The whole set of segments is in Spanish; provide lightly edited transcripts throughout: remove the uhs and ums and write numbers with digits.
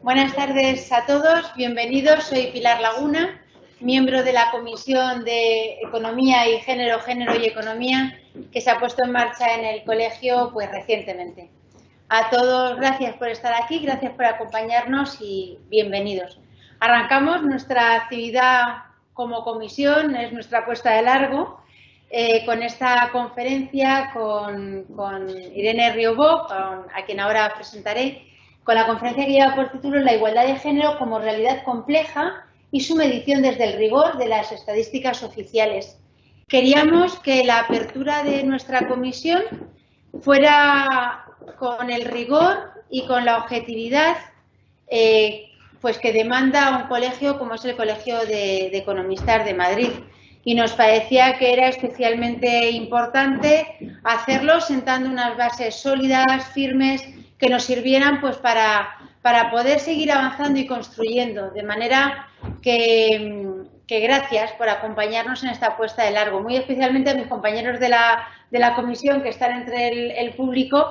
Buenas tardes a todos, bienvenidos. Soy Pilar Laguna, miembro de la Comisión de Economía y Género, Género y Economía, que se ha puesto en marcha en el colegio pues recientemente. A todos, gracias por estar aquí, gracias por acompañarnos y bienvenidos. Arrancamos nuestra actividad como comisión, es nuestra puesta de largo, con esta conferencia con Irene Riobó, a quien ahora presentaré, con la conferencia que lleva por título La igualdad de género como realidad compleja y su medición desde el rigor de las estadísticas oficiales. Queríamos que la apertura de nuestra comisión fuera con el rigor y con la objetividad pues que demanda un colegio como es el Colegio de Economistas de Madrid. Y nos parecía que era especialmente importante hacerlo sentando unas bases sólidas, firmes, que nos sirvieran pues para poder seguir avanzando y construyendo, de manera que gracias por acompañarnos en esta puesta de largo, muy especialmente a mis compañeros de la comisión que están entre el público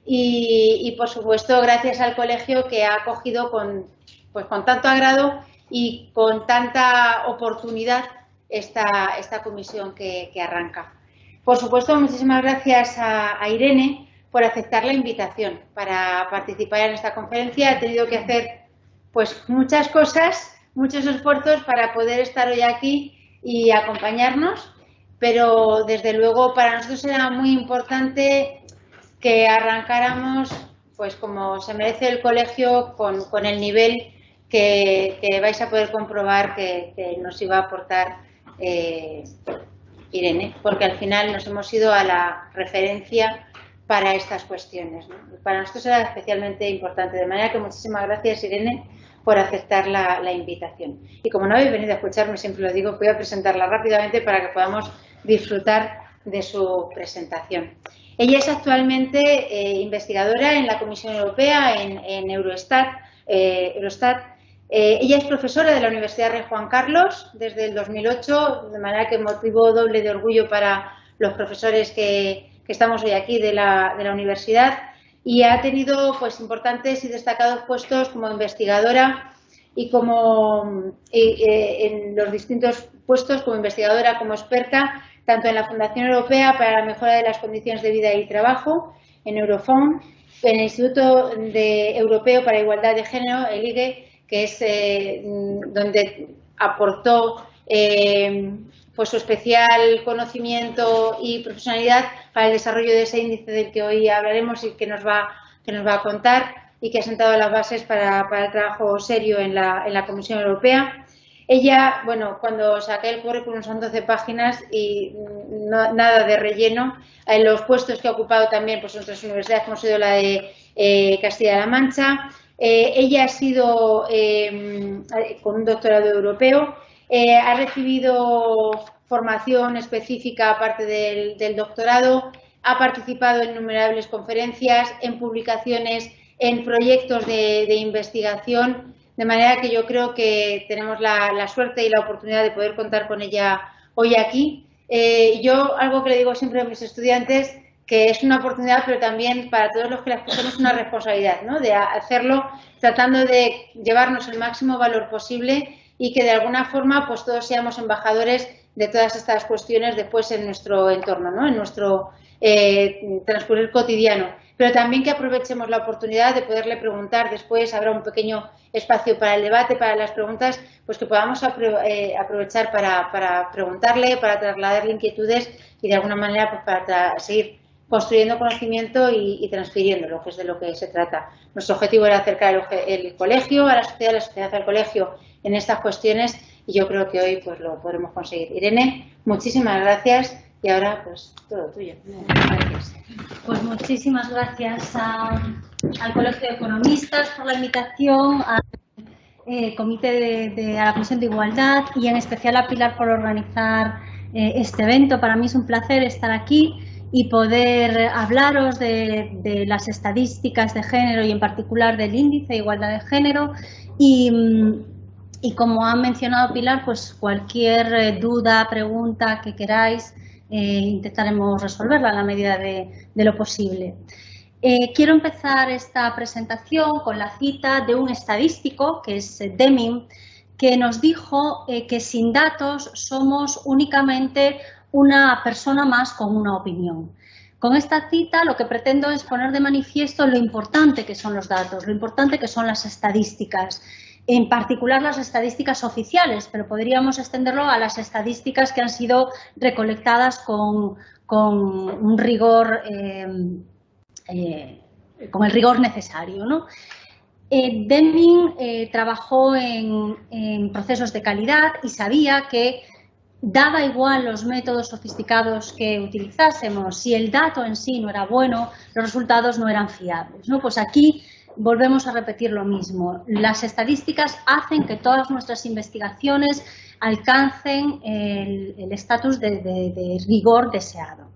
y por supuesto gracias al colegio que ha acogido con tanto agrado y con tanta oportunidad esta comisión que arranca. Por supuesto, muchísimas gracias a Irene por aceptar la invitación para participar en esta conferencia. Ha tenido que hacer pues muchas cosas, muchos esfuerzos para poder estar hoy aquí y acompañarnos, pero desde luego para nosotros era muy importante que arrancáramos pues como se merece el colegio con el nivel que vais a poder comprobar que nos iba a aportar Irene, porque al final nos hemos ido a la referencia para estas cuestiones, ¿no? Para nosotros era especialmente importante, de manera que muchísimas gracias, Irene, por aceptar la invitación. Y como no habéis venido a escucharme, siempre lo digo, voy a presentarla rápidamente para que podamos disfrutar de su presentación. Ella es actualmente investigadora en la Comisión Europea, en Eurostat. Ella es profesora de la Universidad Rey Juan Carlos desde el 2008, de manera que motivo doble de orgullo para los profesores que estamos hoy aquí de la universidad, y ha tenido pues importantes y destacados puestos como investigadora y en los distintos puestos como investigadora, como experta, tanto en la Fundación Europea para la Mejora de las Condiciones de Vida y Trabajo, en Eurofound, en el Instituto Europeo para la Igualdad de Género, el IGE, que es donde aportó pues su especial conocimiento y profesionalidad para el desarrollo de ese índice del que hoy hablaremos y que nos va a contar, y que ha sentado las bases para el trabajo serio en la Comisión Europea. Ella, bueno, cuando saqué el currículum son 12 páginas y nada de relleno. En los puestos que ha ocupado también pues, en otras universidades, como ha sido la de Castilla-La Mancha. Ella ha sido con un doctorado europeo. Ha recibido formación específica aparte del doctorado, ha participado en innumerables conferencias, en publicaciones, en proyectos de investigación, de manera que yo creo que tenemos la suerte y la oportunidad de poder contar con ella hoy aquí. Yo algo que le digo siempre a mis estudiantes, que es una oportunidad, pero también para todos los que la escuchamos una responsabilidad, ¿no? De hacerlo tratando de llevarnos el máximo valor posible y que de alguna forma pues todos seamos embajadores de todas estas cuestiones después en nuestro entorno, ¿no? En nuestro transcurrir cotidiano, pero también que aprovechemos la oportunidad de poderle preguntar. Después habrá un pequeño espacio para el debate, para las preguntas, pues que podamos aprovechar para preguntarle, para trasladarle inquietudes y de alguna manera pues para seguir construyendo conocimiento y transfiriéndolo, que es de lo que se trata. Nuestro objetivo era acercar el colegio a la sociedad al colegio en estas cuestiones, y yo creo que hoy pues lo podremos conseguir. Irene, muchísimas gracias, y ahora pues todo tuyo. Gracias. Pues muchísimas gracias al Colegio de Economistas por la invitación, al Comité a la Comisión de Igualdad y en especial a Pilar por organizar este evento. Para mí es un placer estar aquí y poder hablaros de las estadísticas de género y en particular del índice de igualdad de género. Y como ha mencionado Pilar, pues cualquier duda, pregunta que queráis, intentaremos resolverla en la medida de lo posible. Quiero empezar esta presentación con la cita de un estadístico, que es Deming, que nos dijo que sin datos somos únicamente una persona más con una opinión. Con esta cita lo que pretendo es poner de manifiesto lo importante que son los datos, lo importante que son las estadísticas, en particular las estadísticas oficiales, pero podríamos extenderlo a las estadísticas que han sido recolectadas con un rigor, con el rigor necesario, ¿no? Deming trabajó en procesos de calidad y sabía que daba igual los métodos sofisticados que utilizásemos, si el dato en sí no era bueno, los resultados no eran fiables, ¿no? Pues aquí volvemos a repetir lo mismo. Las estadísticas hacen que todas nuestras investigaciones alcancen el estatus de rigor deseado.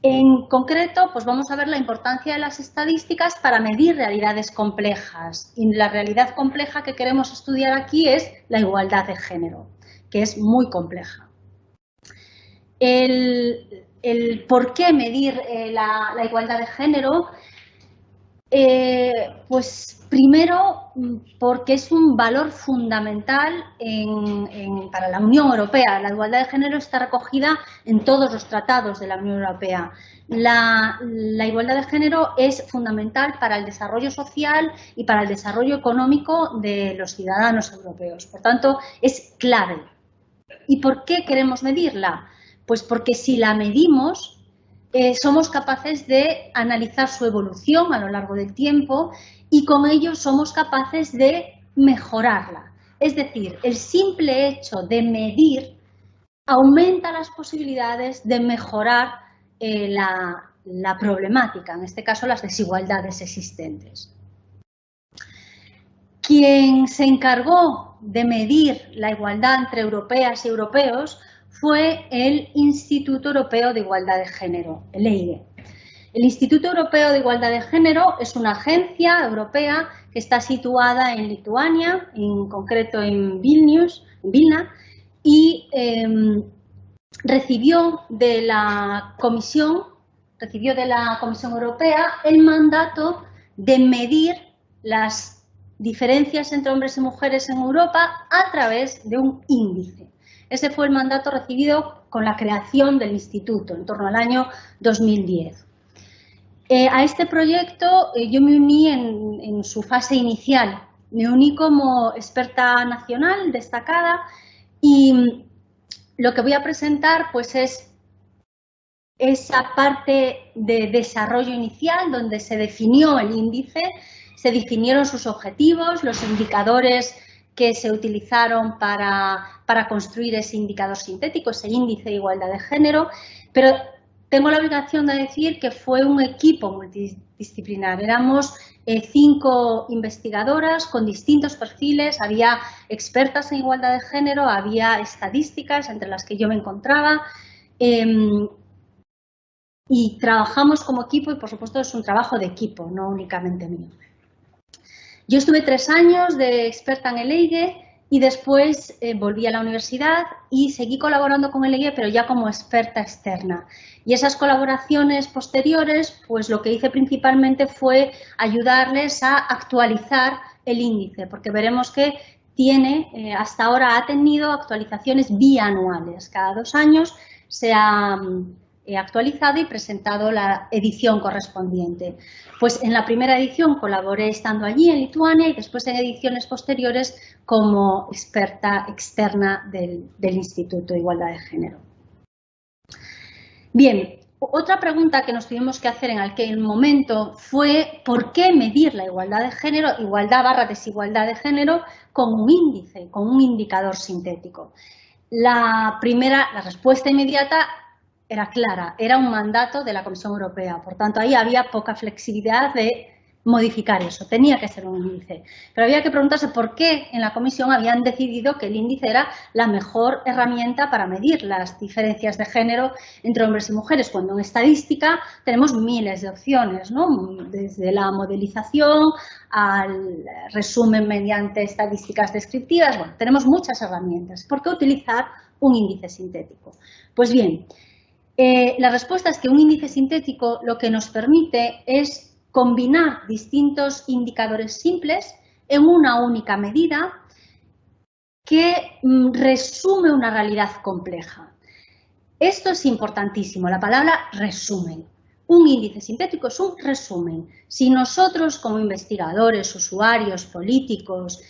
En concreto, pues vamos a ver la importancia de las estadísticas para medir realidades complejas. Y la realidad compleja que queremos estudiar aquí es la igualdad de género, que es muy compleja. El por qué medir la igualdad de género, pues primero porque es un valor fundamental para la Unión Europea. La igualdad de género está recogida en todos los tratados de la Unión Europea. La igualdad de género es fundamental para el desarrollo social y para el desarrollo económico de los ciudadanos europeos. Por tanto, es clave. ¿Y por qué queremos medirla? Pues porque si la medimos, somos capaces de analizar su evolución a lo largo del tiempo y con ello somos capaces de mejorarla. Es decir, el simple hecho de medir aumenta las posibilidades de mejorar la problemática, en este caso las desigualdades existentes. Quien se encargó de medir la igualdad entre europeas y europeos fue el Instituto Europeo de Igualdad de Género, el EIGE. El Instituto Europeo de Igualdad de Género es una agencia europea que está situada en Lituania, en concreto en Vilna, y recibió de la Comisión Europea el mandato de medir las diferencias entre hombres y mujeres en Europa a través de un índice. Ese fue el mandato recibido con la creación del instituto, en torno al año 2010. A este proyecto yo me uní en su fase inicial. Me uní como experta nacional destacada y lo que voy a presentar pues es esa parte de desarrollo inicial donde se definió el índice, se definieron sus objetivos, los indicadores que se utilizaron para construir ese indicador sintético, ese índice de igualdad de género, pero tengo la obligación de decir que fue un equipo multidisciplinar. Éramos 5 investigadoras con distintos perfiles, había expertas en igualdad de género, había estadísticas entre las que yo me encontraba y trabajamos como equipo y por supuesto es un trabajo de equipo, no únicamente mío. Yo estuve 3 años de experta en el EIGE y después volví a la universidad y seguí colaborando con el EIGE, pero ya como experta externa. Y esas colaboraciones posteriores, pues lo que hice principalmente fue ayudarles a actualizar el índice, porque veremos que hasta ahora ha tenido actualizaciones bianuales. Cada 2 años se ha actualizado y presentado la edición correspondiente. Pues en la primera edición colaboré estando allí en Lituania y después en ediciones posteriores como experta externa del Instituto de Igualdad de Género. Bien, otra pregunta que nos tuvimos que hacer en aquel momento fue ¿por qué medir la igualdad de género, igualdad/desigualdad de género con un índice, con un indicador sintético? La respuesta inmediata era clara, era un mandato de la Comisión Europea, por tanto ahí había poca flexibilidad de modificar eso, tenía que ser un índice. Pero había que preguntarse por qué en la Comisión habían decidido que el índice era la mejor herramienta para medir las diferencias de género entre hombres y mujeres, cuando en estadística tenemos miles de opciones, ¿no? Desde la modelización al resumen mediante estadísticas descriptivas, bueno, tenemos muchas herramientas. ¿Por qué utilizar un índice sintético? Pues bien, La respuesta es que un índice sintético lo que nos permite es combinar distintos indicadores simples en una única medida que resume una realidad compleja. Esto es importantísimo, la palabra resumen. Un índice sintético es un resumen. Si nosotros como investigadores, usuarios, políticos,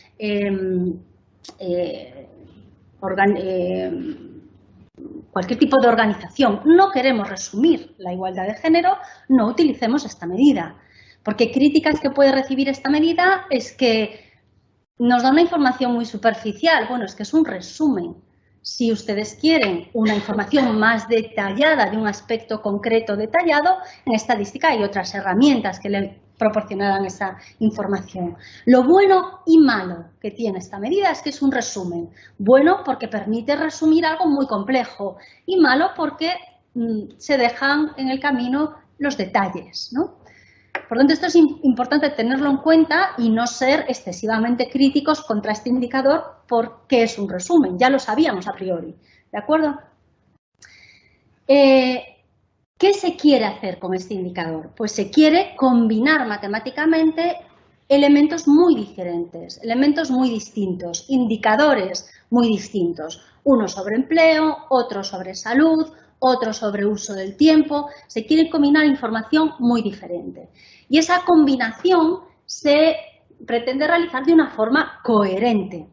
cualquier tipo de organización, no queremos resumir la igualdad de género, no utilicemos esta medida. Porque críticas que puede recibir esta medida es que nos da una información muy superficial. Bueno, es que es un resumen. Si ustedes quieren una información más detallada de un aspecto concreto detallado, en estadística hay otras herramientas que le proporcionarán esa información. Lo bueno y malo que tiene esta medida es que es un resumen. Bueno porque permite resumir algo muy complejo y malo porque se dejan en el camino los detalles, ¿no? Por lo tanto, esto es importante tenerlo en cuenta y no ser excesivamente críticos contra este indicador porque es un resumen, ya lo sabíamos a priori, ¿de acuerdo? ¿Qué se quiere hacer con este indicador? Pues se quiere combinar matemáticamente elementos muy diferentes, elementos muy distintos, indicadores muy distintos, uno sobre empleo, otro sobre salud, otro sobre uso del tiempo. Se quiere combinar información muy diferente. Y esa combinación se pretende realizar de una forma coherente.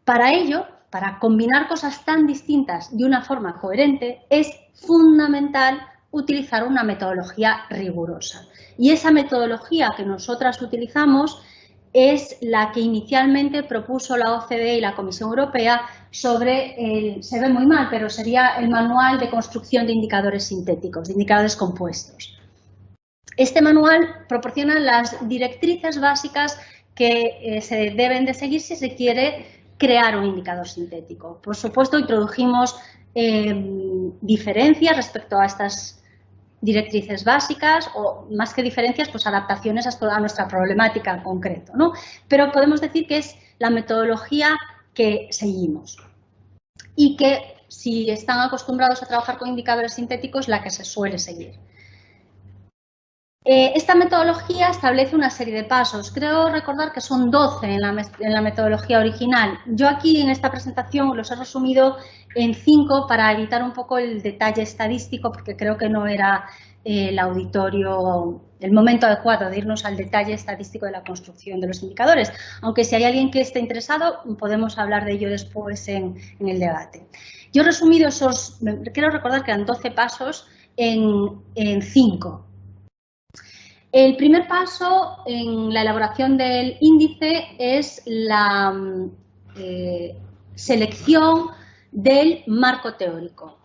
Para ello, para combinar cosas tan distintas de una forma coherente, es fundamental utilizar una metodología rigurosa. Y esa metodología que nosotras utilizamos es la que inicialmente propuso la OCDE y la Comisión Europea sobre se ve muy mal, pero sería el Manual de Construcción de Indicadores Sintéticos, de Indicadores Compuestos. Este manual proporciona las directrices básicas que se deben de seguir si se quiere crear un indicador sintético. Por supuesto, introdujimos diferencias respecto a estas directrices básicas, o más que diferencias, pues adaptaciones a nuestra problemática en concreto, ¿no? Pero podemos decir que es la metodología que seguimos y que, si están acostumbrados a trabajar con indicadores sintéticos, la que se suele seguir. Esta metodología establece una serie de pasos. Creo recordar que son 12 en la metodología original. Yo aquí en esta presentación los he resumido en 5 para evitar un poco el detalle estadístico, porque creo que no era el momento adecuado de irnos al detalle estadístico de la construcción de los indicadores. Aunque si hay alguien que esté interesado, podemos hablar de ello después en el debate. Yo he resumido quiero recordar que eran 12 pasos en 5. El primer paso en la elaboración del índice es la selección del marco teórico.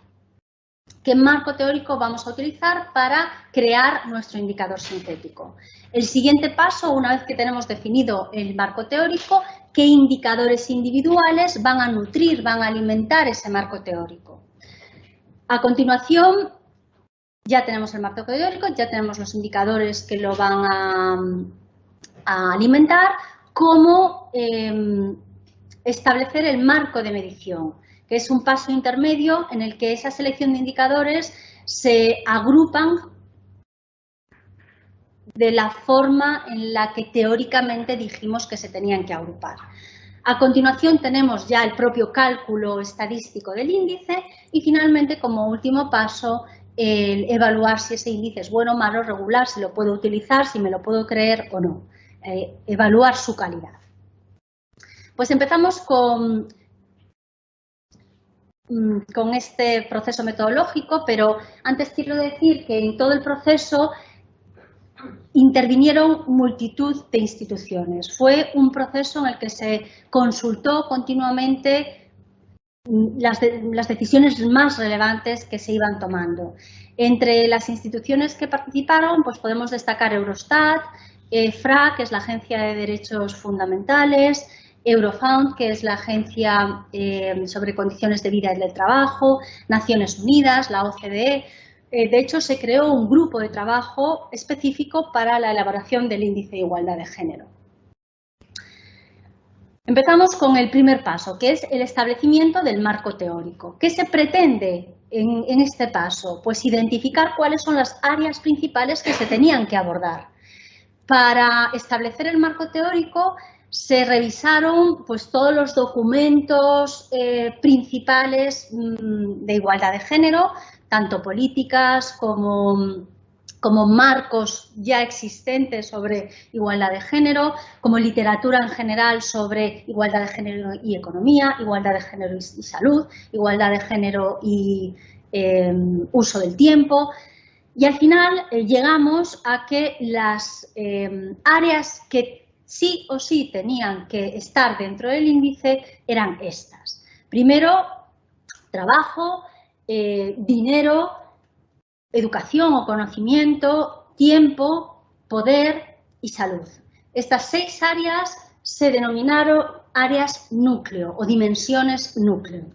¿Qué marco teórico vamos a utilizar para crear nuestro indicador sintético? El siguiente paso, una vez que tenemos definido el marco teórico, ¿qué indicadores individuales van a nutrir, van a alimentar ese marco teórico? A continuación, ya tenemos el marco teórico, ya tenemos los indicadores que lo van a alimentar. ¿Cómo establecer el marco de medición? Que es un paso intermedio en el que esa selección de indicadores se agrupan de la forma en la que teóricamente dijimos que se tenían que agrupar. A continuación tenemos ya el propio cálculo estadístico del índice y finalmente, como último paso, el evaluar si ese índice es bueno, malo, regular, si lo puedo utilizar, si me lo puedo creer o no. Evaluar su calidad. Pues empezamos con este proceso metodológico, pero antes quiero decir que en todo el proceso intervinieron multitud de instituciones. Fue un proceso en el que se consultó continuamente las decisiones más relevantes que se iban tomando. Entre las instituciones que participaron, pues podemos destacar Eurostat, FRA, que es la Agencia de Derechos Fundamentales, Eurofound, que es la Agencia sobre Condiciones de Vida y del Trabajo, Naciones Unidas, la OCDE. De hecho, se creó un grupo de trabajo específico para la elaboración del índice de igualdad de género. Empezamos con el primer paso, que es el establecimiento del marco teórico. ¿Qué se pretende en este paso? Pues identificar cuáles son las áreas principales que se tenían que abordar. Para establecer el marco teórico se revisaron pues, todos los documentos principales de igualdad de género, tanto políticas como marcos ya existentes sobre igualdad de género, como literatura en general sobre igualdad de género y economía, igualdad de género y salud, igualdad de género y uso del tiempo. Y al final llegamos a que las áreas que sí o sí tenían que estar dentro del índice eran estas. Primero, trabajo, dinero, educación o conocimiento, tiempo, poder y salud. Estas 6 áreas se denominaron áreas núcleo o dimensiones núcleo.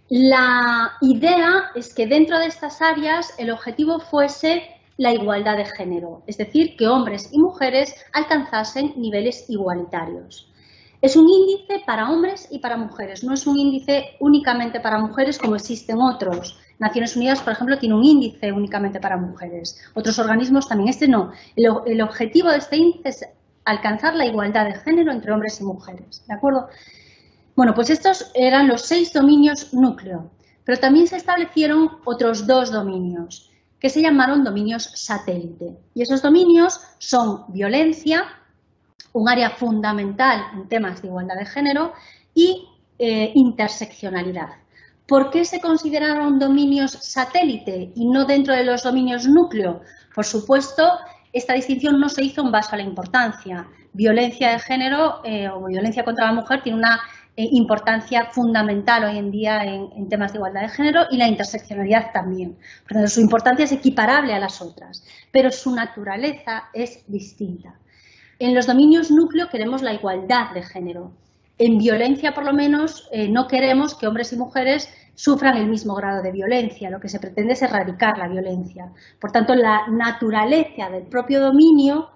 La idea es que dentro de estas áreas el objetivo fuese la igualdad de género, es decir, que hombres y mujeres alcanzasen niveles igualitarios. Es un índice para hombres y para mujeres, no es un índice únicamente para mujeres como existen otros. Naciones Unidas, por ejemplo, tiene un índice únicamente para mujeres. Otros organismos también. Este no. El objetivo de este índice es alcanzar la igualdad de género entre hombres y mujeres. ¿De acuerdo? Bueno, pues estos eran los 6 dominios núcleo, pero también se establecieron otros 2 dominios que se llamaron dominios satélite. Y esos dominios son violencia, un área fundamental en temas de igualdad de género, y interseccionalidad. ¿Por qué se consideraron dominios satélite y no dentro de los dominios núcleo? Por supuesto, esta distinción no se hizo en base a la importancia. Violencia de género o violencia contra la mujer tiene una importancia fundamental hoy en día en temas de igualdad de género, y la interseccionalidad también. Por lo tanto, su importancia es equiparable a las otras, pero su naturaleza es distinta. En los dominios núcleo queremos la igualdad de género. En violencia, por lo menos, no queremos que hombres y mujeres sufran el mismo grado de violencia. Lo que se pretende es erradicar la violencia. Por tanto, la naturaleza del propio dominio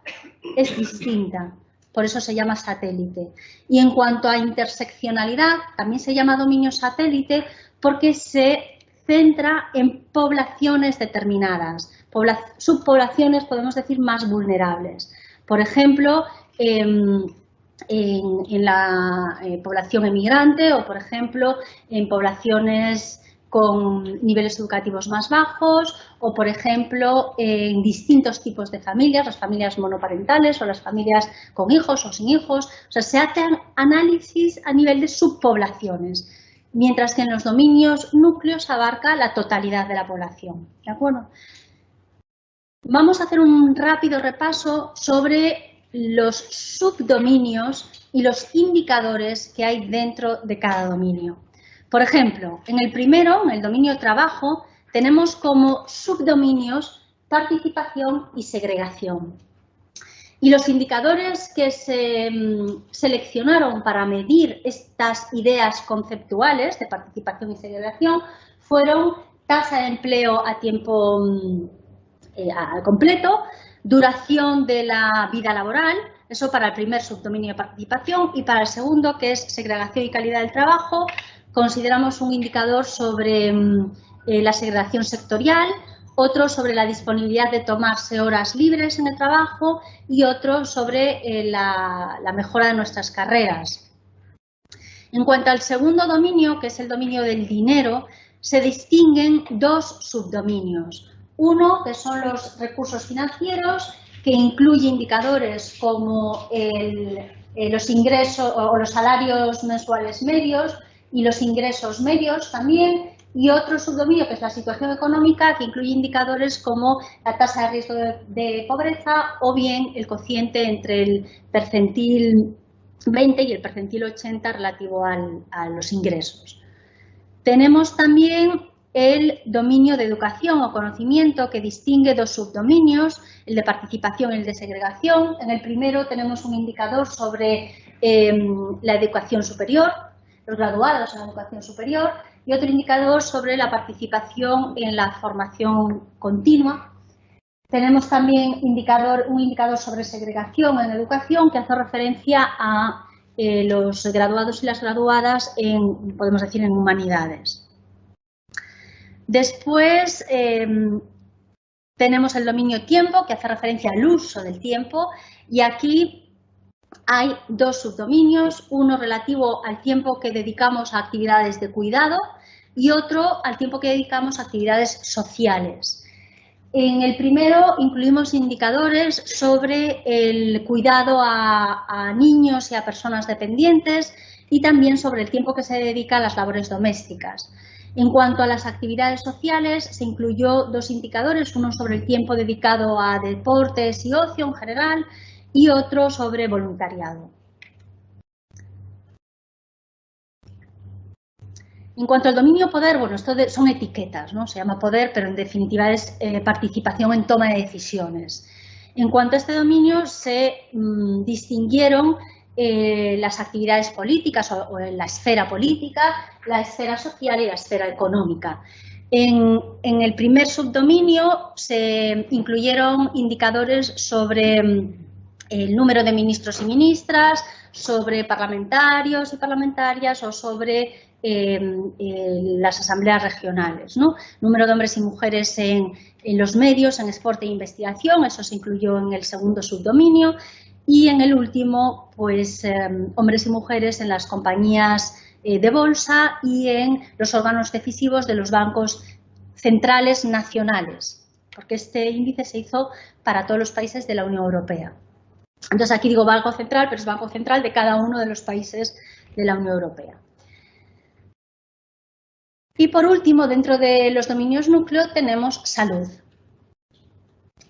es distinta. Por eso se llama satélite. Y en cuanto a interseccionalidad, también se llama dominio satélite porque se centra en poblaciones determinadas, subpoblaciones, podemos decir, más vulnerables. Por ejemplo, en la población emigrante o, por ejemplo, en poblaciones con niveles educativos más bajos o, por ejemplo, en distintos tipos de familias, las familias monoparentales o las familias con hijos o sin hijos. O sea, se hacen análisis a nivel de subpoblaciones, mientras que en los dominios núcleos abarca la totalidad de la población. ¿De acuerdo? Vamos a hacer un rápido repaso sobre los subdominios y los indicadores que hay dentro de cada dominio. Por ejemplo, en el primero, en el dominio trabajo, tenemos como subdominios participación y segregación. Y los indicadores que se seleccionaron para medir estas ideas conceptuales de participación y segregación fueron tasa de empleo a tiempo completo, duración de la vida laboral, eso para el primer subdominio de participación, y para el segundo, que es segregación y calidad del trabajo, consideramos un indicador sobre la segregación sectorial, otro sobre la disponibilidad de tomarse horas libres en el trabajo y otro sobre la mejora de nuestras carreras. En cuanto al segundo dominio, que es el dominio del dinero, se distinguen 2 subdominios. Uno, que son los recursos financieros, que incluye indicadores como los ingresos o los salarios mensuales medios y los ingresos medios también, y otro subdominio, que es la situación económica, que incluye indicadores como la tasa de riesgo de pobreza o bien el cociente entre el percentil 20 y el percentil 80 relativo a los ingresos. Tenemos también el dominio de educación o conocimiento, que distingue 2 subdominios, el de participación y el de segregación. En el primero tenemos un indicador sobre la educación superior, los graduados en la educación superior, y otro indicador sobre la participación en la formación continua. Tenemos también un indicador sobre segregación en educación, que hace referencia a los graduados y las graduadas en, podemos decir, en humanidades. Después tenemos el dominio tiempo, que hace referencia al uso del tiempo, y aquí hay dos subdominios, uno relativo al tiempo que dedicamos a actividades de cuidado y otro al tiempo que dedicamos a actividades sociales. En el primero incluimos indicadores sobre el cuidado a niños y a personas dependientes y también sobre el tiempo que se dedica a las labores domésticas. En cuanto a las actividades sociales, se incluyó dos indicadores, uno sobre el tiempo dedicado a deportes y ocio en general y otro sobre voluntariado. En cuanto al dominio poder, bueno, esto son etiquetas, ¿no? Se llama poder, pero en definitiva es participación en toma de decisiones. En cuanto a este dominio, se distinguieron las actividades políticas o la esfera política, la esfera social y la esfera económica. En el primer subdominio se incluyeron indicadores sobre el número de ministros y ministras, sobre parlamentarios y parlamentarias o sobre las asambleas regionales, ¿no? Número de hombres y mujeres en los medios, en esporte e investigación, eso se incluyó en el segundo subdominio, y en el último, pues hombres y mujeres en las compañías de bolsa y en los órganos decisivos de los bancos centrales nacionales, porque este índice se hizo para todos los países de la Unión Europea. Entonces aquí digo Banco Central, pero es Banco Central de cada uno de los países de la Unión Europea. Y por último, dentro de los dominios núcleo tenemos salud.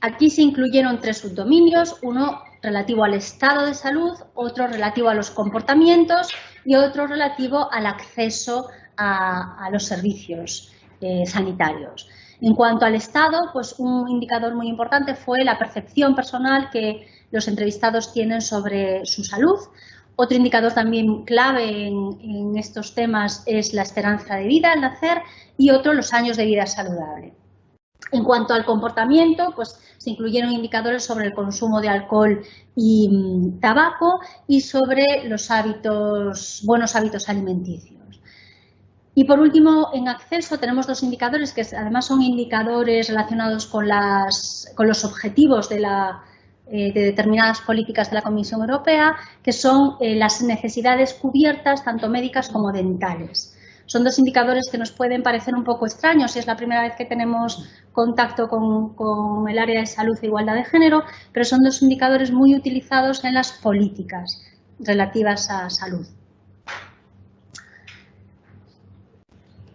Aquí se incluyeron tres subdominios, uno relativo al estado de salud, otro relativo a los comportamientos y otro relativo al acceso a los servicios sanitarios. En cuanto al estado, pues un indicador muy importante fue la percepción personal que los entrevistados tienen sobre su salud. Otro indicador también clave en estos temas es la esperanza de vida al nacer y otro los años de vida saludable. En cuanto al comportamiento, pues se incluyeron indicadores sobre el consumo de alcohol y tabaco y sobre los buenos hábitos alimenticios. Y por último, en acceso tenemos dos indicadores que además son indicadores relacionados con los objetivos de determinadas políticas de la Comisión Europea, que son las necesidades cubiertas, tanto médicas como dentales. Son dos indicadores que nos pueden parecer un poco extraños si es la primera vez que tenemos contacto con el área de salud e igualdad de género, pero son dos indicadores muy utilizados en las políticas relativas a salud.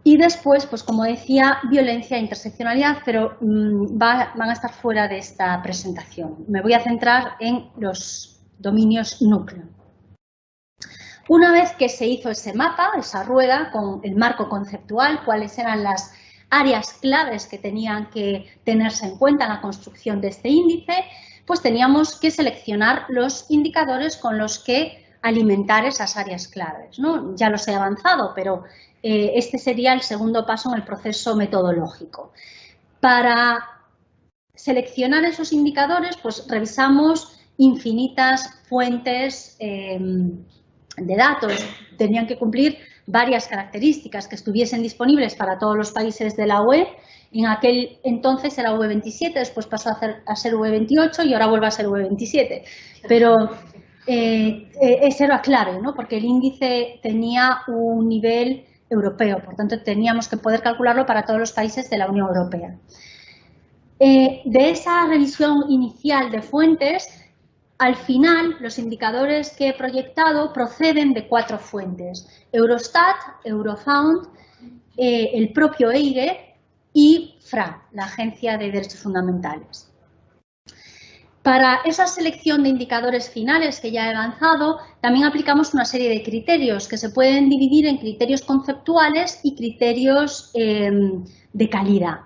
Y después, pues como decía, violencia e interseccionalidad, pero van a estar fuera de esta presentación. Me voy a centrar en los dominios núcleo. Una vez que se hizo ese mapa, esa rueda, con el marco conceptual, cuáles eran las áreas claves que tenían que tenerse en cuenta en la construcción de este índice, pues teníamos que seleccionar los indicadores con los que alimentar esas áreas claves, ¿no? Ya los he avanzado, pero este sería el segundo paso en el proceso metodológico. Para seleccionar esos indicadores, pues revisamos infinitas fuentes de datos. Tenían que cumplir varias características que estuviesen disponibles para todos los países de la UE. En aquel entonces era UE27, después pasó a ser UE28 y ahora vuelve a ser UE27. Pero esa era clave, ¿no? Porque el índice tenía un nivel europeo, por tanto teníamos que poder calcularlo para todos los países de la Unión Europea. De esa revisión inicial de fuentes, al final los indicadores que he proyectado proceden de 4 fuentes: Eurostat, Eurofound, el propio EIRE y FRA, la Agencia de Derechos Fundamentales. Para esa selección de indicadores finales que ya he avanzado, también aplicamos una serie de criterios que se pueden dividir en criterios conceptuales y criterios de calidad.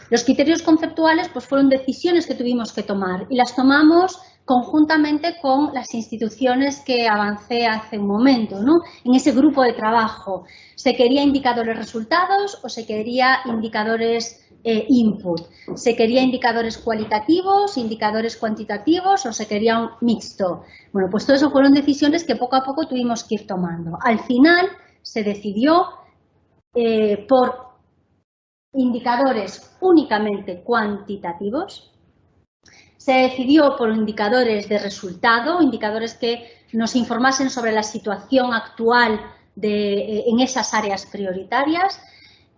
Los criterios conceptuales pues, fueron decisiones que tuvimos que tomar y las tomamos conjuntamente con las instituciones que avancé hace un momento, ¿no? En ese grupo de trabajo, ¿se quería indicadores resultados o se quería indicadores input? ¿Se quería indicadores cualitativos, indicadores cuantitativos o se quería un mixto? Bueno, pues todo eso fueron decisiones que poco a poco tuvimos que ir tomando. Al final se decidió por indicadores únicamente cuantitativos. Se decidió por indicadores de resultado, indicadores que nos informasen sobre la situación actual en esas áreas prioritarias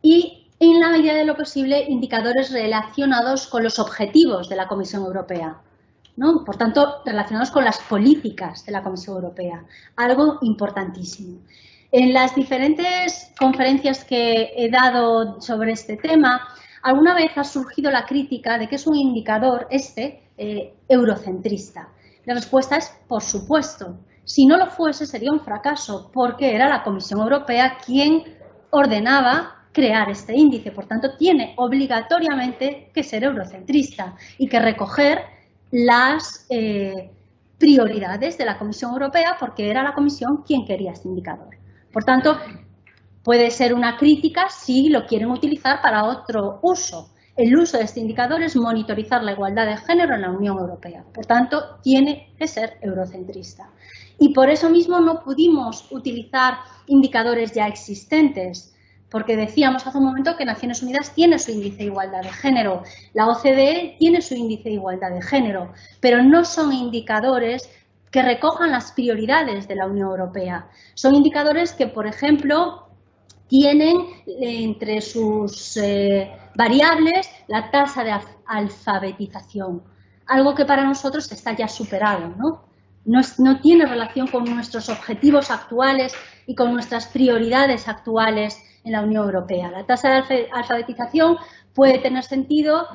y, en la medida de lo posible, indicadores relacionados con los objetivos de la Comisión Europea, ¿no? Por tanto, relacionados con las políticas de la Comisión Europea, algo importantísimo. En las diferentes conferencias que he dado sobre este tema, alguna vez ha surgido la crítica de que es un indicador eurocentrista. La respuesta es, por supuesto. Si no lo fuese, sería un fracaso, porque era la Comisión Europea quien ordenaba crear este índice. Por tanto, tiene obligatoriamente que ser eurocentrista y que recoger las prioridades de la Comisión Europea, porque era la Comisión quien quería este indicador. Por tanto, puede ser una crítica si lo quieren utilizar para otro uso. El uso de este indicador es monitorizar la igualdad de género en la Unión Europea. Por tanto, tiene que ser eurocentrista. Y por eso mismo no pudimos utilizar indicadores ya existentes, porque decíamos hace un momento que Naciones Unidas tiene su índice de igualdad de género, la OCDE tiene su índice de igualdad de género, pero no son indicadores que recojan las prioridades de la Unión Europea. Son indicadores que, por ejemplo, tienen entre sus variables la tasa de alfabetización, algo que para nosotros está ya superado, ¿no? No tiene relación con nuestros objetivos actuales y con nuestras prioridades actuales en la Unión Europea. La tasa de alfabetización puede tener sentido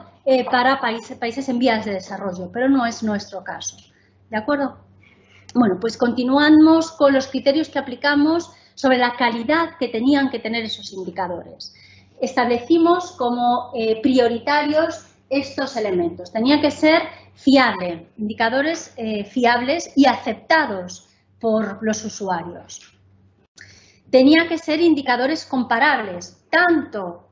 para países en vías de desarrollo, pero no es nuestro caso. ¿De acuerdo? Bueno, pues continuamos con los criterios que aplicamos sobre la calidad que tenían que tener esos indicadores. Establecimos como prioritarios estos elementos. Tenía que ser fiable, indicadores fiables y aceptados por los usuarios. Tenía que ser indicadores comparables, tanto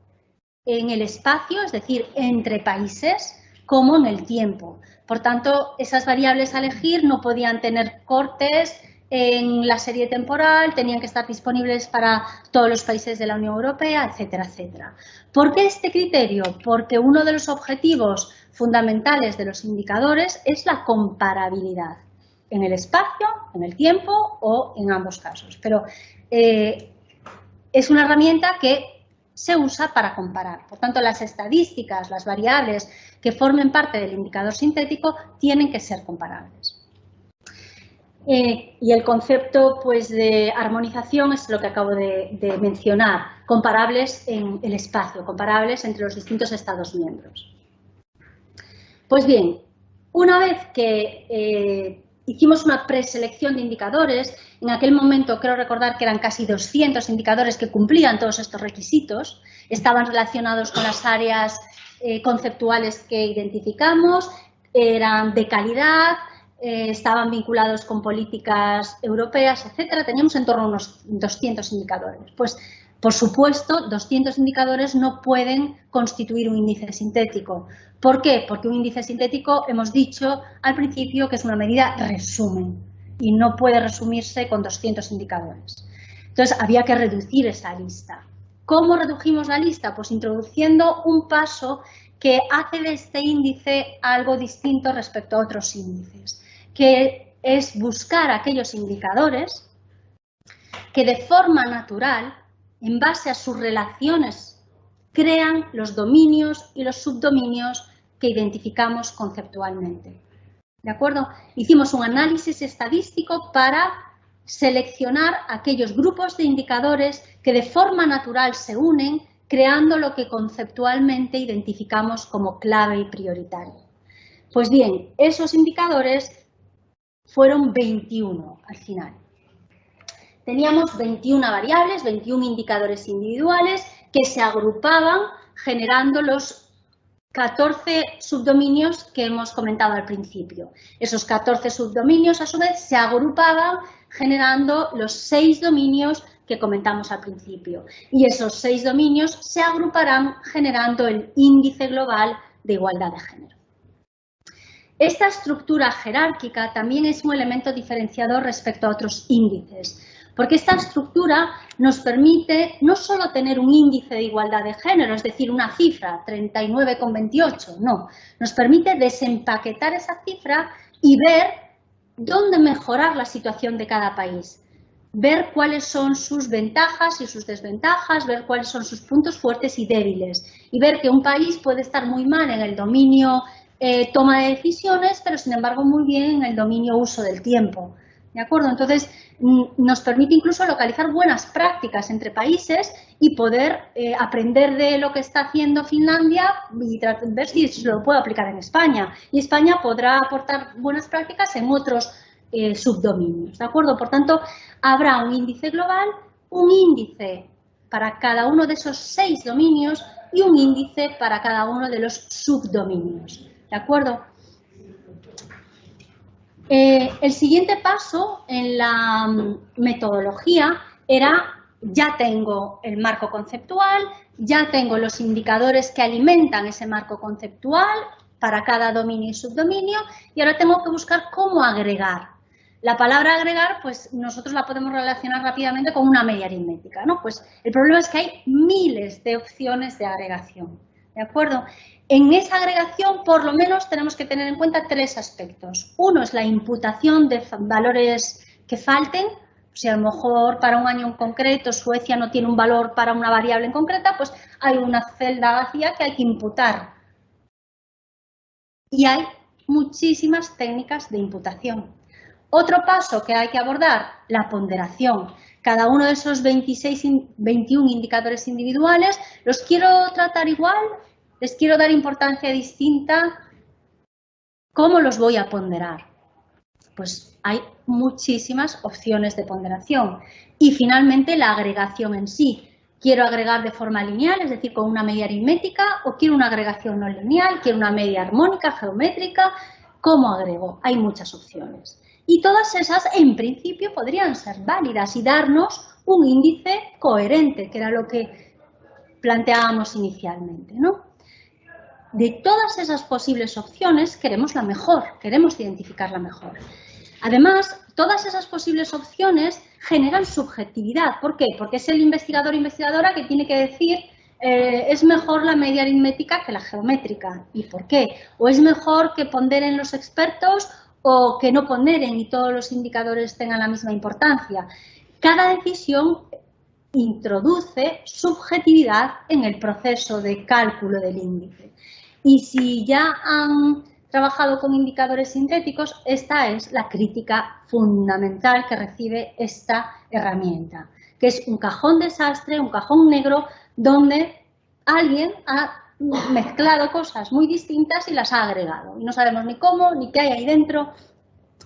en el espacio, es decir, entre países, como en el tiempo. Por tanto, esas variables a elegir no podían tener cortes en la serie temporal, tenían que estar disponibles para todos los países de la Unión Europea, etcétera, etcétera. ¿Por qué este criterio? Porque uno de los objetivos fundamentales de los indicadores es la comparabilidad en el espacio, en el tiempo o en ambos casos. Pero es una herramienta que se usa para comparar. Por tanto, las estadísticas, las variables que formen parte del indicador sintético tienen que ser comparables. Y el concepto pues, de armonización es lo que acabo de mencionar, comparables en el espacio, comparables entre los distintos Estados miembros. Pues bien, una vez que hicimos una preselección de indicadores, en aquel momento creo recordar que eran casi 200 indicadores que cumplían todos estos requisitos, estaban relacionados con las áreas conceptuales que identificamos, eran de calidad, estaban vinculados con políticas europeas, etcétera. Teníamos en torno a unos 200 indicadores. Pues, por supuesto, 200 indicadores no pueden constituir un índice sintético. ¿Por qué? Porque un índice sintético, hemos dicho al principio, que es una medida resumen y no puede resumirse con 200 indicadores. Entonces, había que reducir esa lista. ¿Cómo redujimos la lista? Pues introduciendo un paso que hace de este índice algo distinto respecto a otros índices, que es buscar aquellos indicadores que de forma natural, en base a sus relaciones, crean los dominios y los subdominios que identificamos conceptualmente. ¿De acuerdo? Hicimos un análisis estadístico para seleccionar aquellos grupos de indicadores que de forma natural se unen, creando lo que conceptualmente identificamos como clave y prioritario. Pues bien, esos indicadores fueron 21 al final. Teníamos 21 variables, 21 indicadores individuales que se agrupaban generando los 14 subdominios que hemos comentado al principio. Esos 14 subdominios, a su vez, se agrupaban generando los 6 dominios que comentamos al principio. Y esos 6 dominios se agruparán generando el índice global de igualdad de género. Esta estructura jerárquica también es un elemento diferenciador respecto a otros índices, porque esta estructura nos permite no solo tener un índice de igualdad de género, es decir, una cifra, 39,28, no, nos permite desempaquetar esa cifra y ver dónde mejorar la situación de cada país, ver cuáles son sus ventajas y sus desventajas, ver cuáles son sus puntos fuertes y débiles, y ver que un país puede estar muy mal en el dominio toma de decisiones, pero sin embargo muy bien en el dominio uso del tiempo. ¿De acuerdo? Entonces, nos permite incluso localizar buenas prácticas entre países y poder aprender de lo que está haciendo Finlandia y ver si se lo puede aplicar en España. Y España podrá aportar buenas prácticas en otros subdominios. ¿De acuerdo? Por tanto, habrá un índice global, un índice para cada uno de esos 6 dominios y un índice para cada uno de los subdominios. ¿De acuerdo? El siguiente paso en la metodología era, ya tengo el marco conceptual, ya tengo los indicadores que alimentan ese marco conceptual para cada dominio y subdominio, y ahora tengo que buscar cómo agregar. La palabra agregar, pues nosotros la podemos relacionar rápidamente con una media aritmética, ¿no? Pues el problema es que hay miles de opciones de agregación, ¿de acuerdo? En esa agregación, por lo menos, tenemos que tener en cuenta 3 aspectos. Uno es la imputación de valores que falten. Si a lo mejor para un año en concreto Suecia no tiene un valor para una variable en concreta, pues hay una celda vacía que hay que imputar. Y hay muchísimas técnicas de imputación. Otro paso que hay que abordar, la ponderación. Cada uno de esos 21 indicadores individuales, ¿los quiero tratar igual? ¿Les quiero dar importancia distinta? ¿Cómo los voy a ponderar? Pues hay muchísimas opciones de ponderación. Y finalmente la agregación en sí. ¿Quiero agregar de forma lineal, es decir, con una media aritmética? ¿O quiero una agregación no lineal? ¿Quiero una media armónica, geométrica? ¿Cómo agrego? Hay muchas opciones. Y todas esas, en principio, podrían ser válidas y darnos un índice coherente, que era lo que planteábamos inicialmente, ¿no? De todas esas posibles opciones queremos la mejor, queremos identificar la mejor. Además, todas esas posibles opciones generan subjetividad. ¿Por qué? Porque es el investigador o investigadora que tiene que decir es mejor la media aritmética que la geométrica. ¿Y por qué? O es mejor que ponderen los expertos o que no ponderen y todos los indicadores tengan la misma importancia. Cada decisión introduce subjetividad en el proceso de cálculo del índice. Y si ya han trabajado con indicadores sintéticos, esta es la crítica fundamental que recibe esta herramienta, que es un cajón desastre, un cajón negro, donde alguien ha mezclado cosas muy distintas y las ha agregado. Y no sabemos ni cómo, ni qué hay ahí dentro.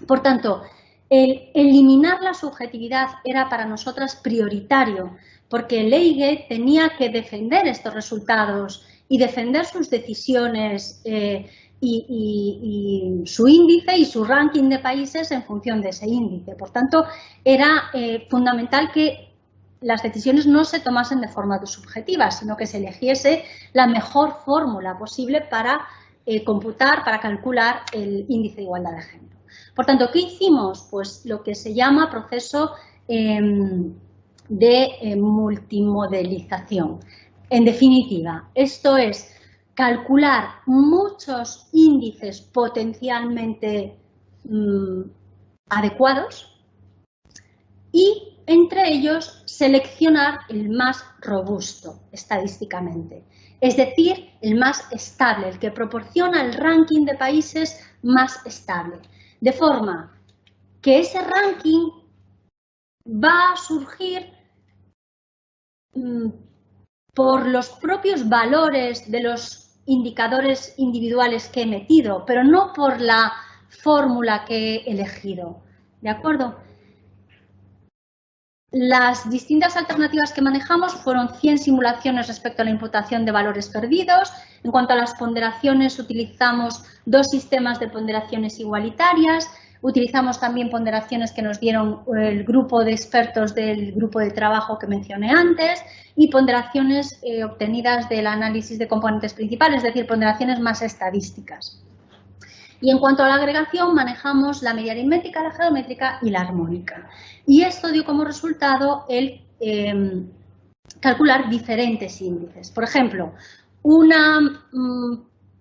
Por tanto, el eliminar la subjetividad era para nosotras prioritario, porque Leige tenía que defender estos resultados y defender sus decisiones y su índice y su ranking de países en función de ese índice. Por tanto, era fundamental que las decisiones no se tomasen de forma subjetiva, sino que se eligiese la mejor fórmula posible para computar, para calcular el índice de igualdad de género. Por tanto, ¿qué hicimos? Pues lo que se llama proceso de multimodelización. En definitiva, esto es calcular muchos índices potencialmente adecuados y entre ellos seleccionar el más robusto estadísticamente, es decir, el más estable, el que proporciona el ranking de países más estable, de forma que ese ranking va a surgir por los propios valores de los indicadores individuales que he metido, pero no por la fórmula que he elegido, ¿de acuerdo? Las distintas alternativas que manejamos fueron 100 simulaciones respecto a la imputación de valores perdidos. En cuanto a las ponderaciones, utilizamos 2 sistemas de ponderaciones igualitarias. Utilizamos también ponderaciones que nos dieron el grupo de expertos del grupo de trabajo que mencioné antes y ponderaciones obtenidas del análisis de componentes principales, es decir, ponderaciones más estadísticas. Y en cuanto a la agregación, manejamos la media aritmética, la geométrica y la armónica. Y esto dio como resultado el calcular diferentes índices. Por ejemplo, una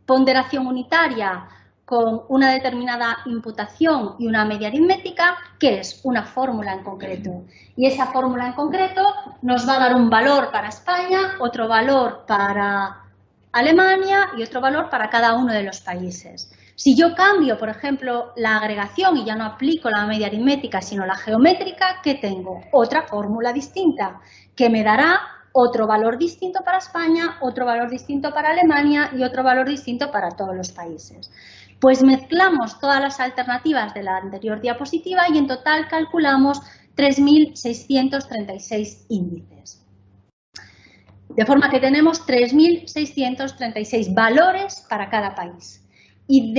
ponderación unitaria con una determinada imputación y una media aritmética, que es una fórmula en concreto. Y esa fórmula en concreto nos va a dar un valor para España, otro valor para Alemania y otro valor para cada uno de los países. Si yo cambio, por ejemplo, la agregación y ya no aplico la media aritmética, sino la geométrica, ¿qué tengo? Otra fórmula distinta, que me dará otro valor distinto para España, otro valor distinto para Alemania y otro valor distinto para todos los países. Pues mezclamos todas las alternativas de la anterior diapositiva y en total calculamos 3.636 índices. De forma que tenemos 3.636 valores para cada país. Y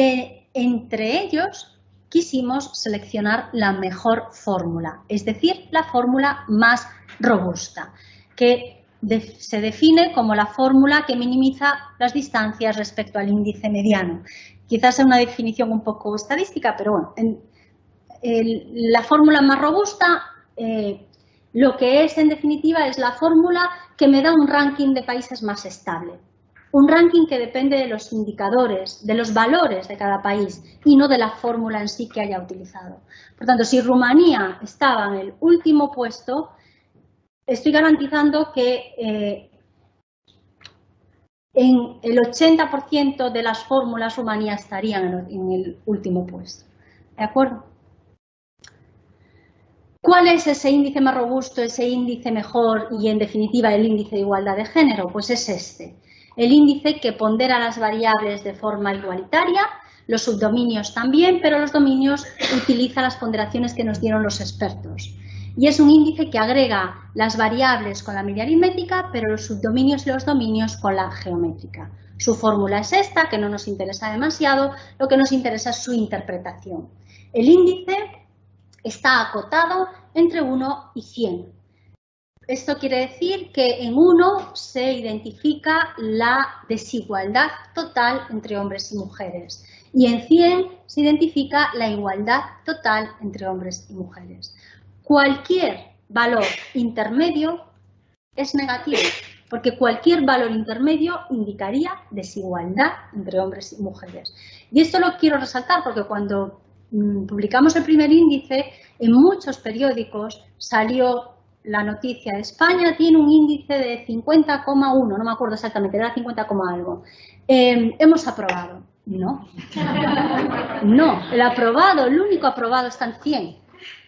entre ellos quisimos seleccionar la mejor fórmula, es decir, la fórmula más robusta, que se define como la fórmula que minimiza las distancias respecto al índice mediano. Quizás sea una definición un poco estadística, pero bueno, la fórmula más robusta lo que es en definitiva es la fórmula que me da un ranking de países más estable. Un ranking que depende de los indicadores, de los valores de cada país y no de la fórmula en sí que haya utilizado. Por tanto, si Rumanía estaba en el último puesto, estoy garantizando que en el 80% de las fórmulas Rumanía estarían en el último puesto. ¿De acuerdo? ¿Cuál es ese índice más robusto, ese índice mejor y en definitiva el índice de igualdad de género? Pues es este. El índice que pondera las variables de forma igualitaria, los subdominios también, pero los dominios utiliza las ponderaciones que nos dieron los expertos. Y es un índice que agrega las variables con la media aritmética, pero los subdominios y los dominios con la geométrica. Su fórmula es esta, que no nos interesa demasiado, lo que nos interesa es su interpretación. El índice está acotado entre 1 y 100. Esto quiere decir que en 1 se identifica la desigualdad total entre hombres y mujeres y en 100 se identifica la igualdad total entre hombres y mujeres. Cualquier valor intermedio es negativo, porque cualquier valor intermedio indicaría desigualdad entre hombres y mujeres. Y esto lo quiero resaltar porque cuando publicamos el primer índice, en muchos periódicos salió la noticia: España tiene un índice de 50,1, no me acuerdo exactamente, era 50, algo. Hemos aprobado. No, no, el único aprobado está en 100.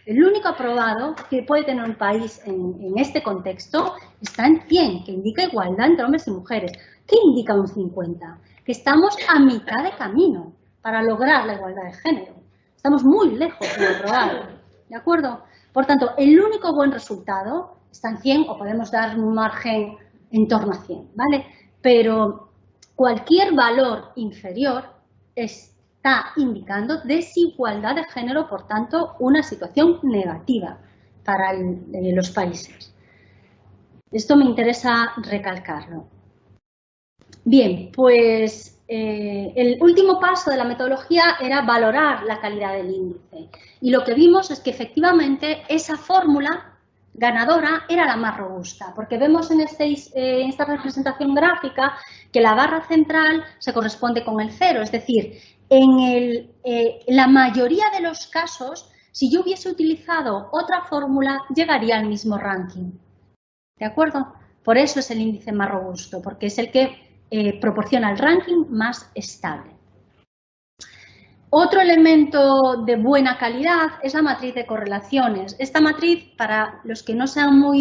El único aprobado que puede tener un país en este contexto está en 100, que indica igualdad entre hombres y mujeres. ¿Qué indica un 50? Que estamos a mitad de camino para lograr la igualdad de género. Estamos muy lejos de lo aprobado, ¿de acuerdo? Por tanto, el único buen resultado está en 100 o podemos dar un margen en torno a 100, ¿vale? Pero cualquier valor inferior está indicando desigualdad de género, por tanto, una situación negativa para los países. Esto me interesa recalcarlo. Bien, pues el último paso de la metodología era valorar la calidad del índice. Y lo que vimos es que efectivamente esa fórmula ganadora era la más robusta, porque vemos en esta representación gráfica que la barra central se corresponde con el 0, es decir, en la mayoría de los casos, si yo hubiese utilizado otra fórmula, llegaría al mismo ranking. ¿De acuerdo? Por eso es el índice más robusto, porque es el que proporciona el ranking más estable. Otro elemento de buena calidad es la matriz de correlaciones. Esta matriz, para los que no sean no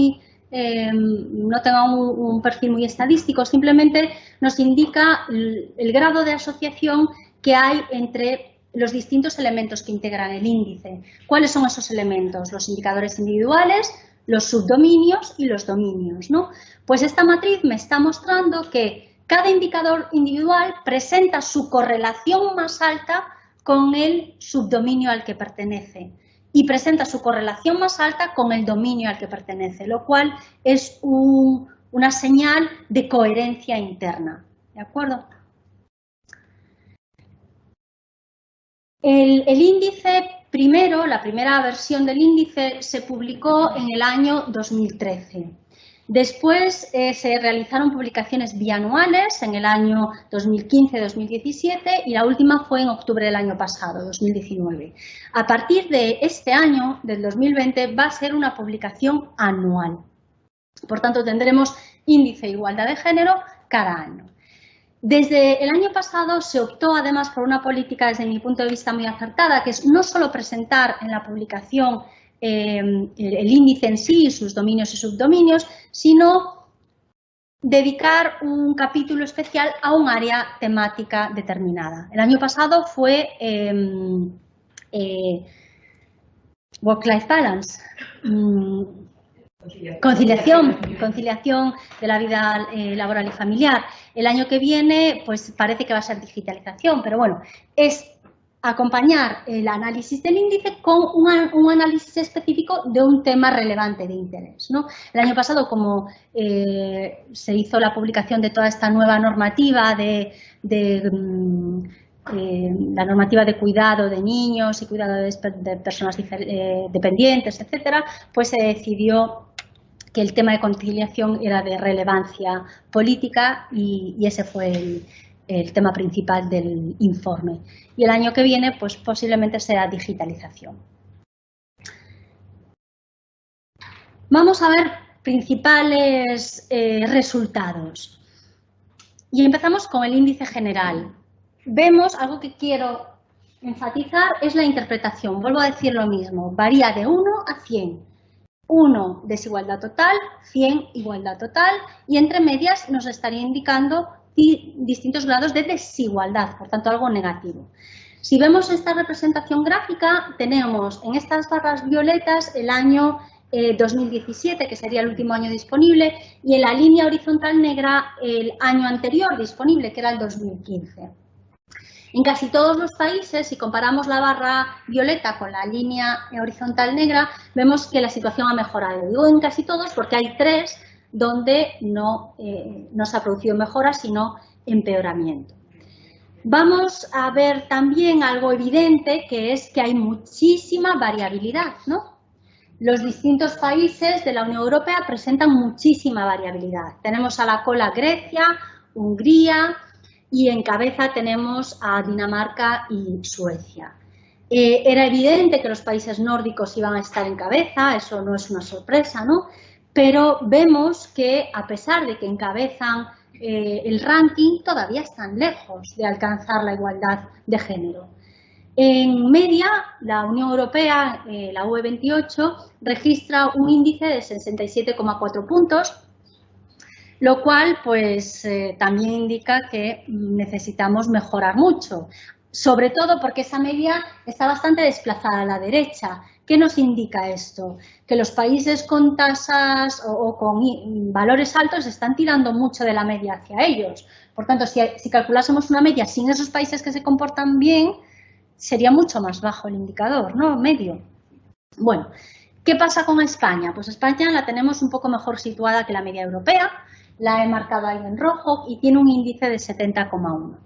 tengan un perfil muy estadístico, simplemente nos indica el grado de asociación que hay entre los distintos elementos que integran el índice. ¿Cuáles son esos elementos? Los indicadores individuales, los subdominios y los dominios, ¿no? Pues esta matriz me está mostrando que cada indicador individual presenta su correlación más alta con el subdominio al que pertenece y presenta su correlación más alta con el dominio al que pertenece, lo cual es una señal de coherencia interna, ¿de acuerdo? El índice primero, la primera versión del índice se publicó en el año 2013. Después se realizaron publicaciones bianuales en el año 2015-2017 y la última fue en octubre del año pasado, 2019. A partir de este año, del 2020, va a ser una publicación anual. Por tanto, tendremos índice de igualdad de género cada año. Desde el año pasado se optó además por una política desde mi punto de vista muy acertada, que es no solo presentar en la publicación el índice en sí, sus dominios y subdominios, sino dedicar un capítulo especial a un área temática determinada. El año pasado fue work-life balance, conciliación de la vida laboral y familiar. El año que viene, pues parece que va a ser digitalización, pero bueno, es acompañar el análisis del índice con un análisis específico de un tema relevante de interés, ¿no? El año pasado, como se hizo la publicación de toda esta nueva normativa la normativa de cuidado de niños y cuidado de personas dependientes, etcétera, pues se decidió que el tema de conciliación era de relevancia política y ese fue el tema principal del informe. Y el año que viene, pues posiblemente sea digitalización. Vamos a ver principales resultados. Y empezamos con el índice general. Vemos, algo que quiero enfatizar, es la interpretación. Vuelvo a decir lo mismo, varía de 1 a 100. 1 desigualdad total, 100 igualdad total y entre medias nos estaría indicando distintos grados de desigualdad, por tanto algo negativo. Si vemos esta representación gráfica, tenemos en estas barras violetas el año 2017, que sería el último año disponible, y en la línea horizontal negra el año anterior disponible, que era el 2015. En casi todos los países, si comparamos la barra violeta con la línea horizontal negra, vemos que la situación ha mejorado. Digo en casi todos porque hay 3 donde no se ha producido mejora, sino empeoramiento. Vamos a ver también algo evidente, que es que hay muchísima variabilidad, ¿no? Los distintos países de la Unión Europea presentan muchísima variabilidad. Tenemos a la cola Grecia, Hungría, y en cabeza tenemos a Dinamarca y Suecia. Era evidente que los países nórdicos iban a estar en cabeza, eso no es una sorpresa, ¿no? Pero vemos que a pesar de que encabezan el ranking, todavía están lejos de alcanzar la igualdad de género. En media, la Unión Europea, la UE28, registra un índice de 67,4 puntos, lo cual pues también indica que necesitamos mejorar mucho, sobre todo porque esa media está bastante desplazada a la derecha. ¿Qué nos indica esto? Que los países con tasas o con valores altos están tirando mucho de la media hacia ellos. Por tanto, si calculásemos una media sin esos países que se comportan bien, sería mucho más bajo el indicador, ¿no? Medio. Bueno, ¿qué pasa con España? Pues España la tenemos un poco mejor situada que la media europea. La he marcado ahí en rojo y tiene un índice de 70,1.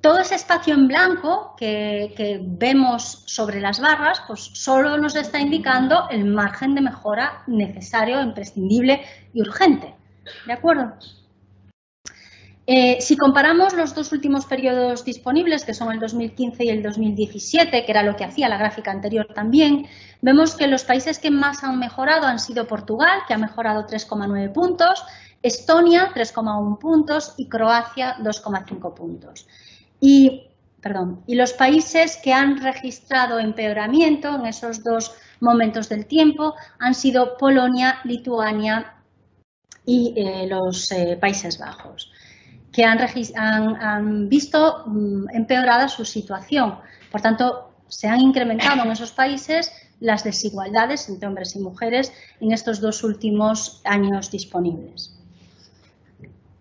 Todo ese espacio en blanco que vemos sobre las barras, pues solo nos está indicando el margen de mejora necesario, imprescindible y urgente. ¿De acuerdo? Si comparamos los 2 últimos periodos disponibles, que son el 2015 y el 2017, que era lo que hacía la gráfica anterior también, vemos que los países que más han mejorado han sido Portugal, que ha mejorado 3,9 puntos, Estonia 3,1 puntos y Croacia 2,5 puntos. Y los países que han registrado empeoramiento en esos 2 momentos del tiempo han sido Polonia, Lituania y los Países Bajos, que han visto empeorada su situación. Por tanto, se han incrementado en esos países las desigualdades entre hombres y mujeres en estos 2 últimos años disponibles.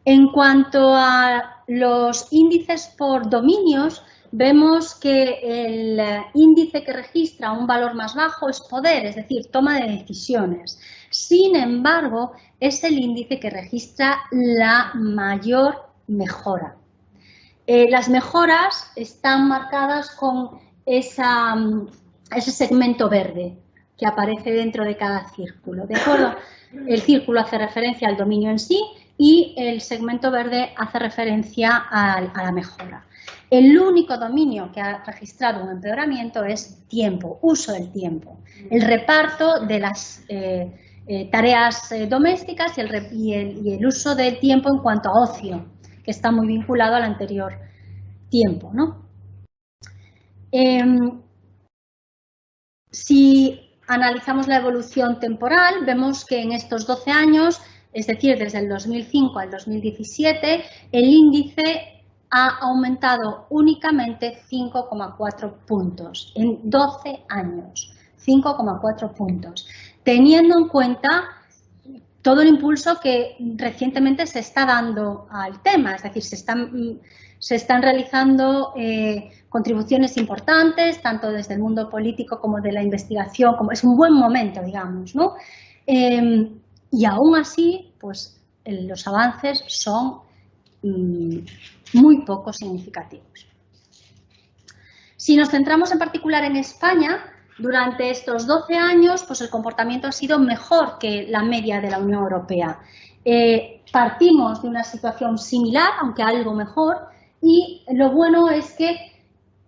En cuanto a los índices por dominios, vemos que el índice que registra un valor más bajo es poder, es decir, toma de decisiones. Sin embargo, es el índice que registra la mayor mejora. Las mejoras están marcadas con ese segmento verde que aparece dentro de cada círculo, ¿de acuerdo? El círculo hace referencia al dominio en sí y el segmento verde hace referencia a la mejora. El único dominio que ha registrado un empeoramiento es tiempo, uso del tiempo, el reparto de las tareas domésticas y el uso del tiempo en cuanto a ocio, que está muy vinculado al anterior tiempo, ¿no? Si analizamos la evolución temporal, vemos que en estos 12 años, es decir, desde el 2005 al 2017, el índice ha aumentado únicamente 5,4 puntos en 12 años, 5,4 puntos, teniendo en cuenta todo el impulso que recientemente se está dando al tema, es decir, se están realizando contribuciones importantes, tanto desde el mundo político como de la investigación, como es un buen momento, digamos, ¿no? Y aún así, pues los avances son muy poco significativos. Si nos centramos en particular en España, durante estos 12 años, pues el comportamiento ha sido mejor que la media de la Unión Europea. Partimos de una situación similar, aunque algo mejor, y lo bueno es que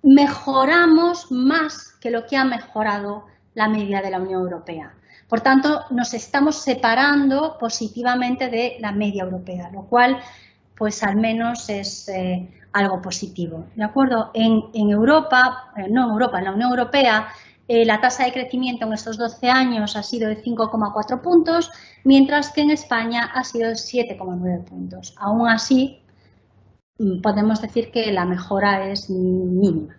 mejoramos más que lo que ha mejorado la media de la Unión Europea. Por tanto, nos estamos separando positivamente de la media europea, lo cual, pues al menos es algo positivo, ¿de acuerdo? En Europa, no en Europa, en la Unión Europea, la tasa de crecimiento en estos 12 años ha sido de 5,4 puntos, mientras que en España ha sido de 7,9 puntos. Aún así, podemos decir que la mejora es mínima.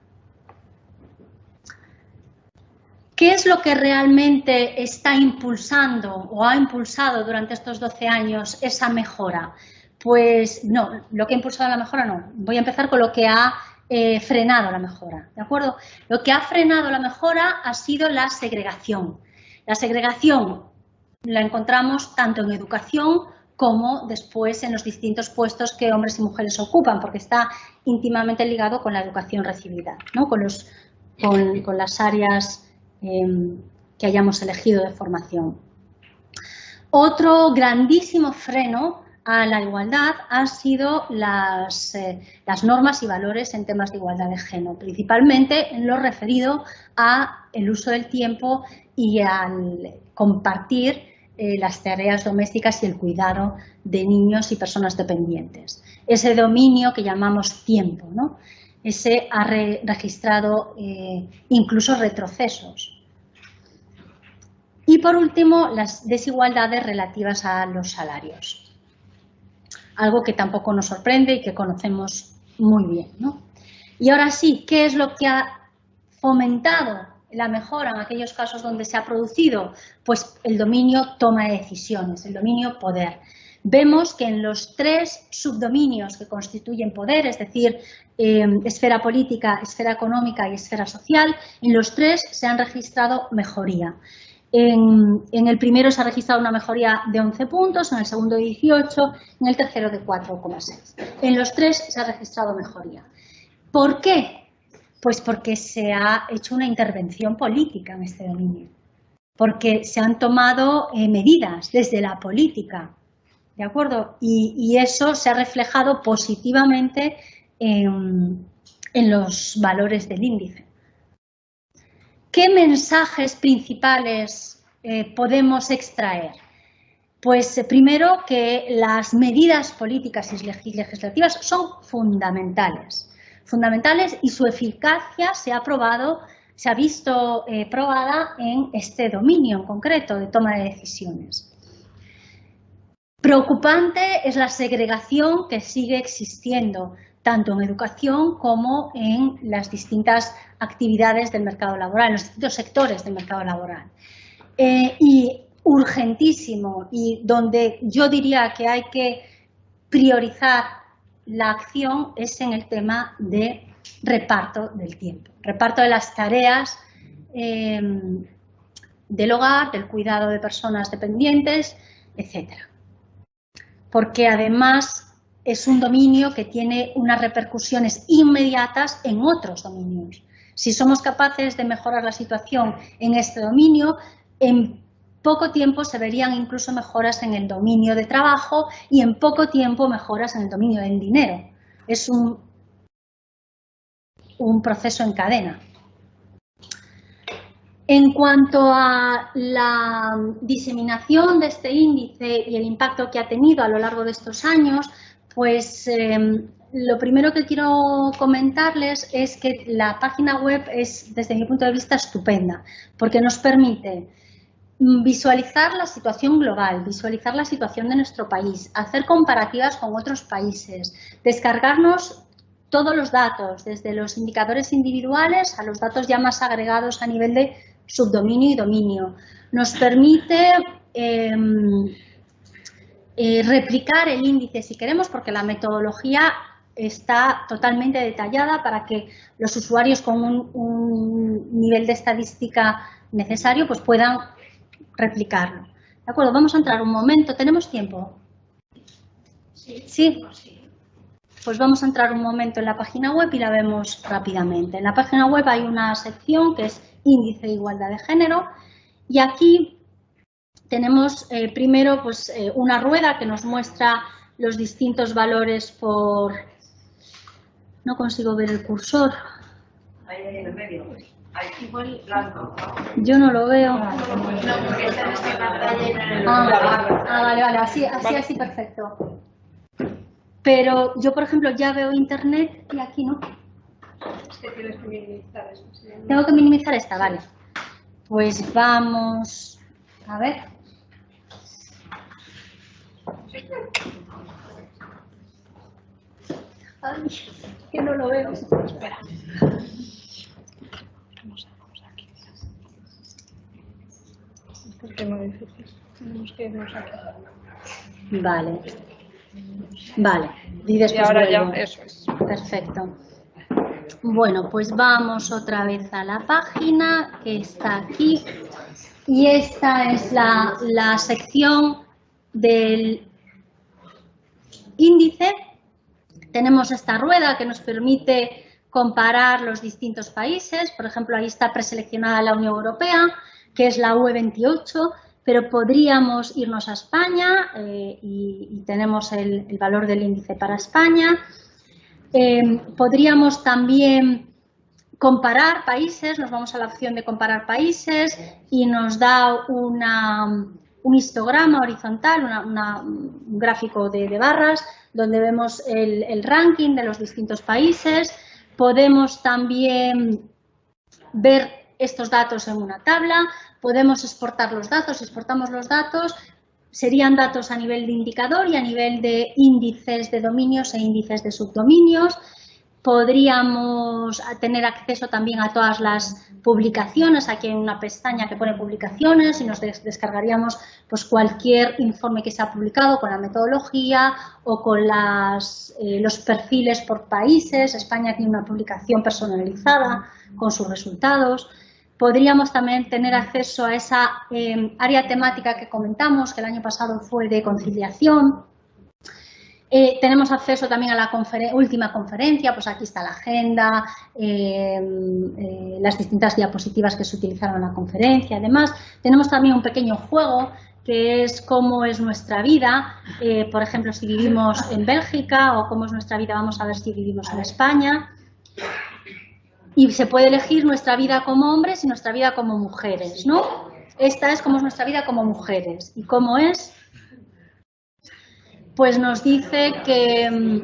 ¿Qué es lo que realmente está impulsando o ha impulsado durante estos 12 años esa mejora? Pues no, lo que ha impulsado la mejora no. Voy a empezar con lo que ha frenado la mejora, ¿de acuerdo? Lo que ha frenado la mejora ha sido la segregación. La segregación la encontramos tanto en educación como después en los distintos puestos que hombres y mujeres ocupan, porque está íntimamente ligado con la educación recibida, ¿no? Con las áreas que hayamos elegido de formación. Otro grandísimo freno a la igualdad han sido las normas y valores en temas de igualdad de género, principalmente en lo referido a el uso del tiempo y al compartir las tareas domésticas y el cuidado de niños y personas dependientes. Ese dominio que llamamos tiempo, ¿no? Ese ha registrado incluso retrocesos. Y por último, las desigualdades relativas a los salarios. Algo que tampoco nos sorprende y que conocemos muy bien, ¿no? Y ahora sí, ¿qué es lo que ha fomentado la mejora en aquellos casos donde se ha producido? Pues el dominio toma de decisiones, el dominio poder. Vemos que en los 3 subdominios que constituyen poder, es decir, esfera política, esfera económica y esfera social, en los 3 se han registrado mejoría. En el primero se ha registrado una mejoría de 11 puntos, en el segundo de 18, en el tercero de 4,6. En los 3 se ha registrado mejoría. ¿Por qué? Pues porque se ha hecho una intervención política en este dominio, porque se han tomado medidas desde la política, ¿de acuerdo? Y eso se ha reflejado positivamente en los valores del índice. ¿Qué mensajes principales podemos extraer? Pues primero que las medidas políticas y legislativas son fundamentales y su eficacia se ha visto probada en este dominio en concreto de toma de decisiones. Preocupante es la segregación que sigue existiendo tanto en educación como en las distintas actividades del mercado laboral, en los distintos sectores del mercado laboral. Y urgentísimo, y donde yo diría que hay que priorizar la acción, es en el tema de reparto del tiempo, reparto de las tareas del hogar, del cuidado de personas dependientes, etcétera. Porque además es un dominio que tiene unas repercusiones inmediatas en otros dominios. Si somos capaces de mejorar la situación en este dominio, en poco tiempo se verían incluso mejoras en el dominio de trabajo y en poco tiempo mejoras en el dominio del dinero. Es un proceso en cadena. En cuanto a la diseminación de este índice y el impacto que ha tenido a lo largo de estos años, pues lo primero que quiero comentarles es que la página web es, desde mi punto de vista, estupenda, porque nos permite visualizar la situación global, visualizar la situación de nuestro país, hacer comparativas con otros países, descargarnos todos los datos, desde los indicadores individuales a los datos ya más agregados a nivel de subdominio y dominio. Nos permite replicar el índice si queremos, porque la metodología está totalmente detallada para que los usuarios con un nivel de estadística necesario pues puedan replicarlo. ¿De acuerdo? Vamos a entrar un momento. ¿Tenemos tiempo? ¿Sí? Pues vamos a entrar un momento en la página web y la vemos rápidamente. En la página web hay una sección que es Índice de Igualdad de Género y aquí tenemos primero pues, una rueda que nos muestra los distintos valores por... No consigo ver el cursor. Ahí en el medio. Igual blanco. Yo no lo veo. Vale, así, perfecto. Pero yo, por ejemplo, ya veo internet y aquí no. Es que tienes que minimizar esto. Tengo que minimizar esta, vale. Pues vamos a ver. Ay, que no lo veo. Espera. Vamos aquí. Porque no es difícil. Tenemos que irnos aquí. Vale. Vale. Y después ahora vuelvo. ya, eso es. Perfecto. Bueno, pues vamos otra vez a la página que está aquí. Y esta es la sección del índice. Tenemos esta rueda que nos permite comparar los distintos países. Por ejemplo, ahí está preseleccionada la Unión Europea, que es la UE28, pero podríamos irnos a España y tenemos el valor del índice para España. Podríamos también comparar países, nos vamos a la opción de comparar países y nos da un histograma horizontal, un gráfico de barras, donde vemos el ranking de los distintos países. Podemos también ver estos datos en una tabla, podemos exportar los datos, exportamos los datos, serían datos a nivel de indicador y a nivel de índices de dominios e índices de subdominios. Podríamos tener acceso también a todas las publicaciones. Aquí hay una pestaña que pone publicaciones y nos descargaríamos pues, cualquier informe que se ha publicado con la metodología o con los perfiles por países. España tiene una publicación personalizada con sus resultados. Podríamos también tener acceso a esa área temática que comentamos, que el año pasado fue de conciliación. Tenemos acceso también a la última conferencia, pues aquí está la agenda, las distintas diapositivas que se utilizaron en la conferencia. Además, tenemos también un pequeño juego que es cómo es nuestra vida, por ejemplo, si vivimos en Bélgica o cómo es nuestra vida, vamos a ver si vivimos en España. Y se puede elegir nuestra vida como hombres y nuestra vida como mujeres, ¿no? Esta es cómo es nuestra vida como mujeres. ¿Y cómo es? Pues nos dice que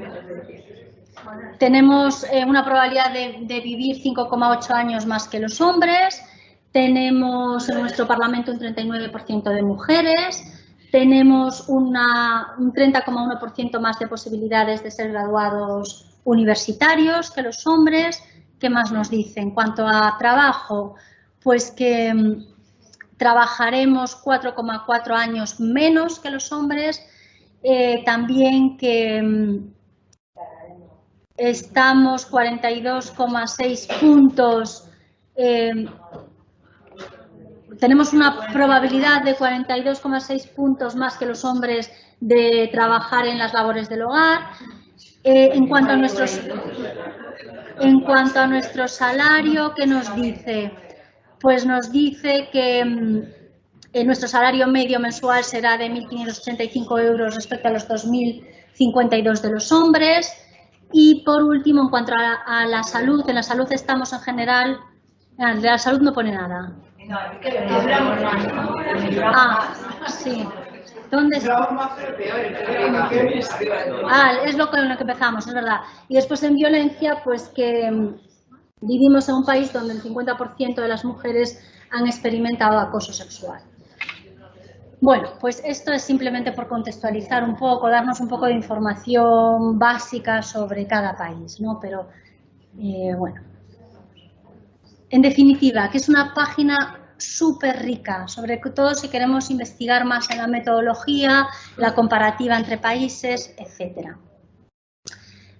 tenemos una probabilidad de vivir 5,8 años más que los hombres, tenemos en nuestro Parlamento un 39% de mujeres, tenemos un 30,1% más de posibilidades de ser graduados universitarios que los hombres. ¿Qué más nos dice? En cuanto a trabajo, pues que trabajaremos 4,4 años menos que los hombres, también que estamos 42,6 puntos, tenemos una probabilidad de 42,6 puntos más que los hombres de trabajar en las labores del hogar. En cuanto a nuestro salario, ¿qué nos dice? Pues nos dice que nuestro salario medio mensual será de 1.585 euros respecto a los 2.052 de los hombres. Y por último, en cuanto a la salud, en la salud estamos en general, de la salud no pone nada. Ah, sí. ¿Dónde está? Ah, es lo con lo que empezamos, es verdad. Y después en violencia, pues que vivimos en un país donde el 50% de las mujeres han experimentado acoso sexual. Bueno, pues esto es simplemente por contextualizar un poco, darnos un poco de información básica sobre cada país, ¿no? Pero, bueno. En definitiva, que es una página súper rica, sobre todo si queremos investigar más en la metodología, la comparativa entre países, etc.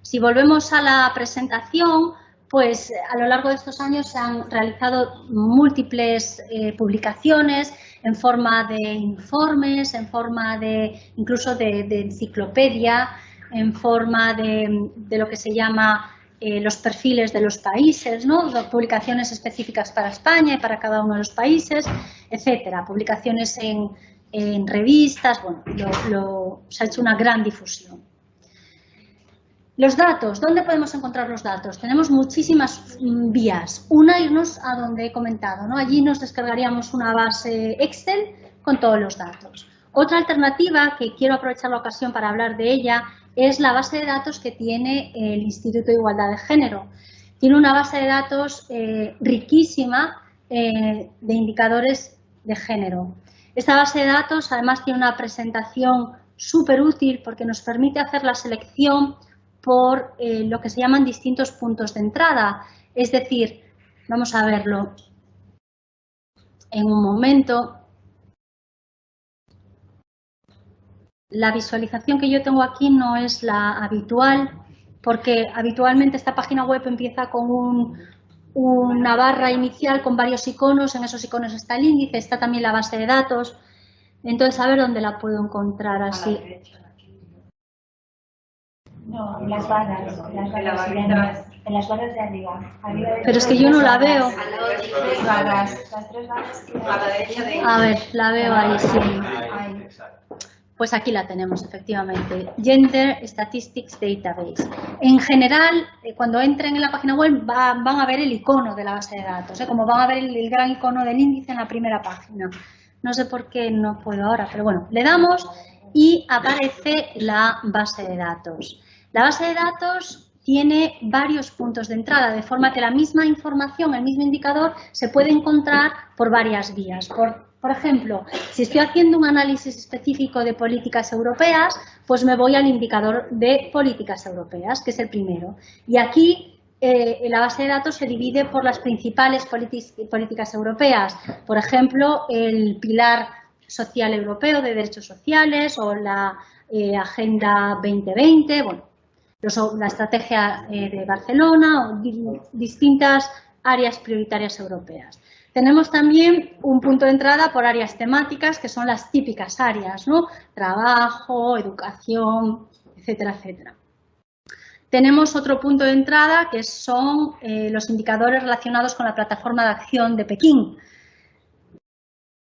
Si volvemos a la presentación, pues a lo largo de estos años se han realizado múltiples publicaciones en forma de informes, en forma de incluso de enciclopedia, en forma de lo que se llama los perfiles de los países, ¿no? Publicaciones específicas para España y para cada uno de los países, etcétera. Publicaciones en revistas, bueno, se ha hecho una gran difusión. Los datos, ¿dónde podemos encontrar los datos? Tenemos muchísimas vías. Una, irnos a donde he comentado, ¿no? Allí nos descargaríamos una base Excel con todos los datos. Otra alternativa, que quiero aprovechar la ocasión para hablar de ella, es la base de datos que tiene el Instituto de Igualdad de Género. Tiene una base de datos riquísima de indicadores de género. Esta base de datos además tiene una presentación súper útil porque nos permite hacer la selección por lo que se llaman distintos puntos de entrada. Es decir, vamos a verlo en un momento. La visualización que yo tengo aquí no es la habitual, porque habitualmente esta página web empieza con una barra inicial con varios iconos. En esos iconos está el índice, está también la base de datos. Entonces, a ver dónde la puedo encontrar así. No, en las barras de arriba. Pero es que yo no la veo. Las tres barras. A ver, la veo ahí, sí. Pues aquí la tenemos, efectivamente. Gender Statistics Database. En general, cuando entren en la página web van a ver el icono de la base de datos, como van a ver el gran icono del índice en la primera página. No sé por qué no puedo ahora, pero bueno, le damos y aparece la base de datos. La base de datos tiene varios puntos de entrada, de forma que la misma información, el mismo indicador, se puede encontrar por varias vías. Por ejemplo, si estoy haciendo un análisis específico de políticas europeas, pues me voy al indicador de políticas europeas, que es el primero. Y aquí la base de datos se divide por las principales políticas europeas. Por ejemplo, el pilar social europeo de derechos sociales o la Agenda 2020, bueno, la estrategia de Barcelona o distintas áreas prioritarias europeas. Tenemos también un punto de entrada por áreas temáticas, que son las típicas áreas, ¿no? Trabajo, educación, etcétera, etcétera. Tenemos otro punto de entrada que son los indicadores relacionados con la plataforma de acción de Pekín.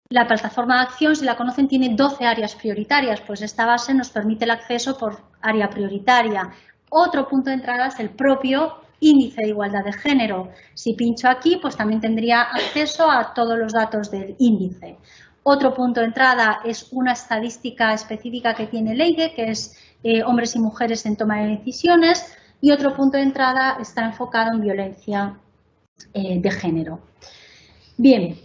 La plataforma de acción, si la conocen, tiene 12 áreas prioritarias, pues esta base nos permite el acceso por área prioritaria. Otro punto de entrada es el propio índice de igualdad de género. Si pincho aquí, pues también tendría acceso a todos los datos del índice. Otro punto de entrada es una estadística específica que tiene el EIGE, que es hombres y mujeres en toma de decisiones. Y otro punto de entrada está enfocado en violencia de género. Bien,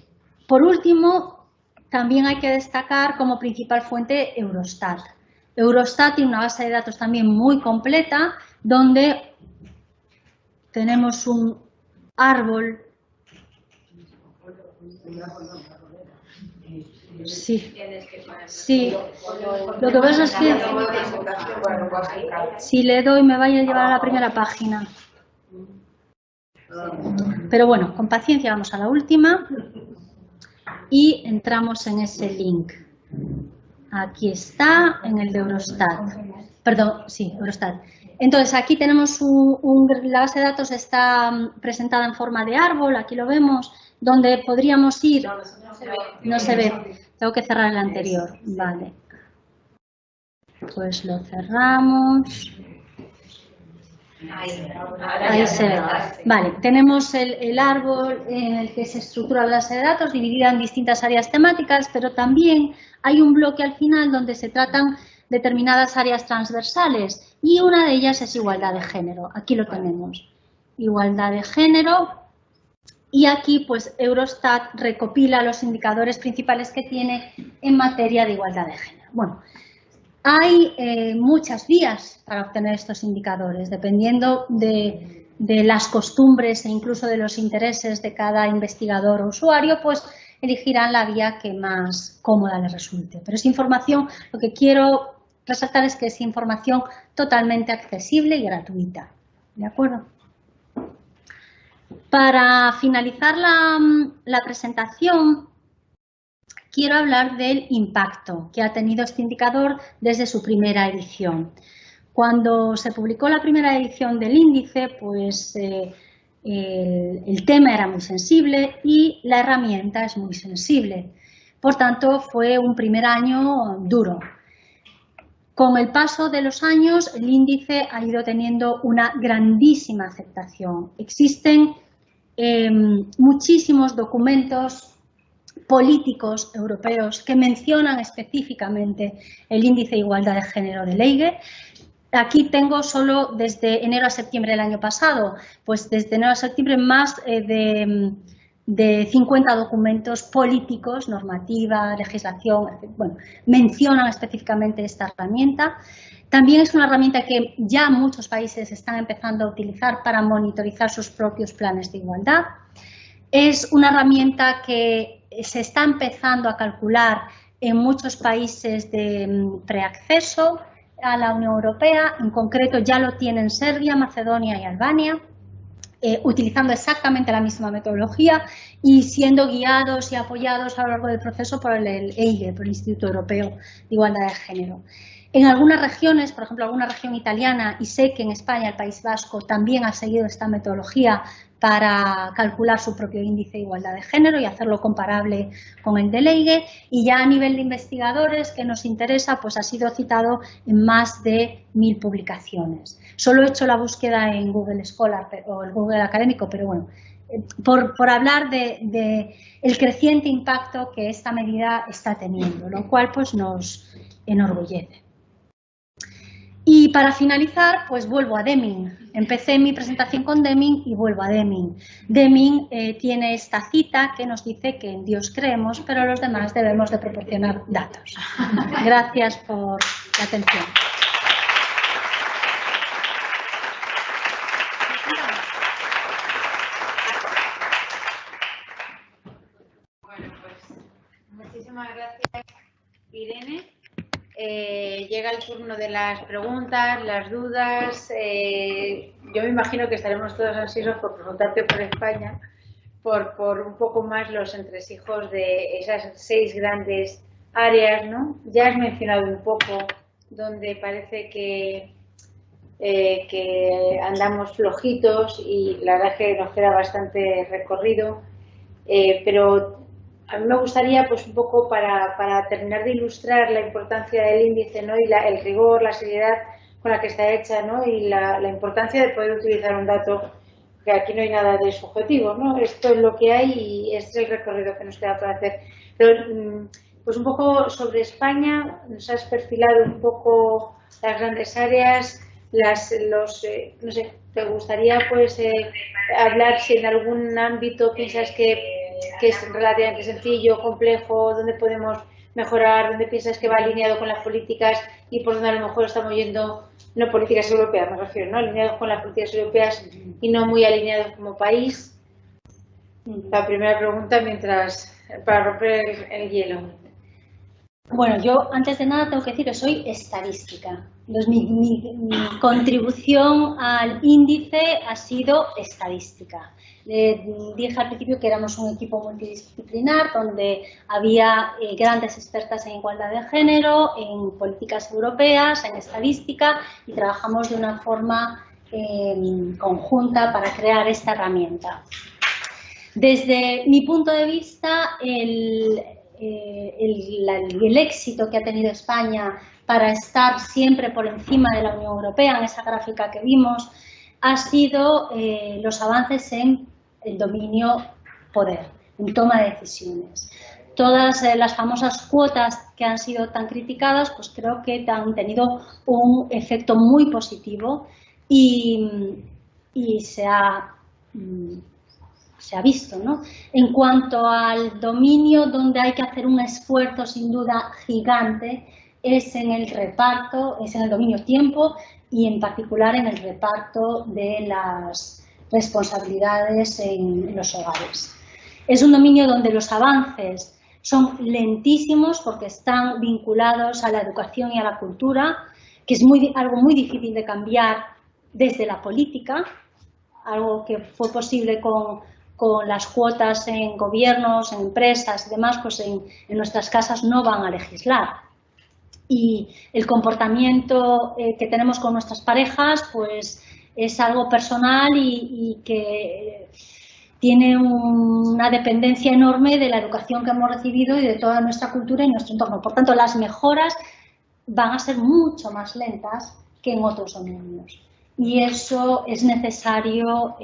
por último, también hay que destacar como principal fuente Eurostat. Eurostat tiene una base de datos también muy completa, donde tenemos un árbol. Sí, sí. Lo que pasa es que si le doy me vaya a llevar a la primera página. Pero bueno, con paciencia vamos a la última y entramos en ese link. Aquí está, en el de Eurostat. Perdón, sí, Eurostat. Entonces, aquí tenemos la base de datos está presentada en forma de árbol, aquí lo vemos, donde podríamos ir. No se ve. Tengo que cerrar el anterior. Vale. Pues lo cerramos. Ahí se ve. Vale, tenemos el árbol en el que se estructura la base de datos dividida en distintas áreas temáticas, pero también hay un bloque al final donde se tratan determinadas áreas transversales y una de ellas es igualdad de género. Aquí lo tenemos. Igualdad de género y aquí pues Eurostat recopila los indicadores principales que tiene en materia de igualdad de género. Bueno, hay muchas vías para obtener estos indicadores, dependiendo de las costumbres e incluso de los intereses de cada investigador o usuario, pues elegirán la vía que más cómoda les resulte. Pero es información, lo que quiero resaltar es que es información totalmente accesible y gratuita. ¿De acuerdo? Para finalizar la presentación, quiero hablar del impacto que ha tenido este indicador desde su primera edición. Cuando se publicó la primera edición del índice, pues el tema era muy sensible y la herramienta es muy sensible. Por tanto, fue un primer año duro. Con el paso de los años, el índice ha ido teniendo una grandísima aceptación. Existen muchísimos documentos políticos europeos que mencionan específicamente el índice de igualdad de género de Leige. Aquí tengo solo desde enero a septiembre del año pasado, pues desde enero a septiembre más de 50 documentos políticos, normativa, legislación, bueno, mencionan específicamente esta herramienta. También es una herramienta que ya muchos países están empezando a utilizar para monitorizar sus propios planes de igualdad. Es una herramienta que se está empezando a calcular en muchos países de preacceso a la Unión Europea, en concreto ya lo tienen Serbia, Macedonia y Albania, utilizando exactamente la misma metodología y siendo guiados y apoyados a lo largo del proceso por el EIGE, por el Instituto Europeo de Igualdad de Género. En algunas regiones, por ejemplo, alguna región italiana, y sé que en España, el País Vasco, también ha seguido esta metodología para calcular su propio índice de igualdad de género y hacerlo comparable con el del EIGE, y ya a nivel de investigadores que nos interesa, pues ha sido citado en más de 1000 publicaciones. Solo he hecho la búsqueda en Google Scholar o el Google Académico, pero bueno, por hablar de el creciente impacto que esta medida está teniendo, lo cual pues nos enorgullece. Y para finalizar, pues vuelvo a Deming. Empecé mi presentación con Deming y vuelvo a Deming. Deming tiene esta cita que nos dice que en Dios creemos, pero los demás debemos de proporcionar datos. Gracias por la atención. Bueno, pues muchísimas gracias, Irene. Llega el turno de las preguntas, las dudas. Yo me imagino que estaremos todos ansiosos por preguntarte por España, por un poco más los entresijos de esas 6 grandes áreas, ¿no? Ya has mencionado un poco donde parece que andamos flojitos y la verdad es que nos queda bastante recorrido, pero a mí me gustaría, pues un poco para terminar de ilustrar la importancia del índice, ¿no? Y el rigor, la seriedad con la que está hecha, ¿no? Y la importancia de poder utilizar un dato, que aquí no hay nada de subjetivo, ¿no? Esto es lo que hay y este es el recorrido que nos queda por hacer. Pero, pues un poco sobre España, nos has perfilado un poco las grandes áreas, no sé, ¿te gustaría pues hablar si en algún ámbito piensas que es relativamente sencillo, complejo, donde podemos mejorar? ¿Dónde piensas que va alineado con las políticas y por dónde a lo mejor estamos yendo, no políticas europeas me refiero, ¿no? Alineados con las políticas europeas y no muy alineados como país? La primera pregunta para romper el hielo. Bueno, yo antes de nada tengo que decir que soy estadística. Entonces, mi contribución al índice ha sido estadística. Dije al principio que éramos un equipo multidisciplinar donde había grandes expertas en igualdad de género, en políticas europeas, en estadística, y trabajamos de una forma conjunta para crear esta herramienta. Desde mi punto de vista, el éxito que ha tenido España para estar siempre por encima de la Unión Europea, en esa gráfica que vimos, ha sido los avances en el dominio poder, en toma de decisiones. Todas las famosas cuotas que han sido tan criticadas, pues creo que han tenido un efecto muy positivo y se ha visto, ¿no? En cuanto al dominio, donde hay que hacer un esfuerzo sin duda gigante, es en el reparto, es en el dominio tiempo y en particular en el reparto de las responsabilidades en los hogares. Es un dominio donde los avances son lentísimos porque están vinculados a la educación y a la cultura, que es algo muy difícil de cambiar desde la política, algo que fue posible con las cuotas en gobiernos, en empresas y demás, pues en nuestras casas no van a legislar. Y el comportamiento que tenemos con nuestras parejas pues es algo personal y que tiene una dependencia enorme de la educación que hemos recibido y de toda nuestra cultura y nuestro entorno. Por tanto, las mejoras van a ser mucho más lentas que en otros dominios. Y eso es necesario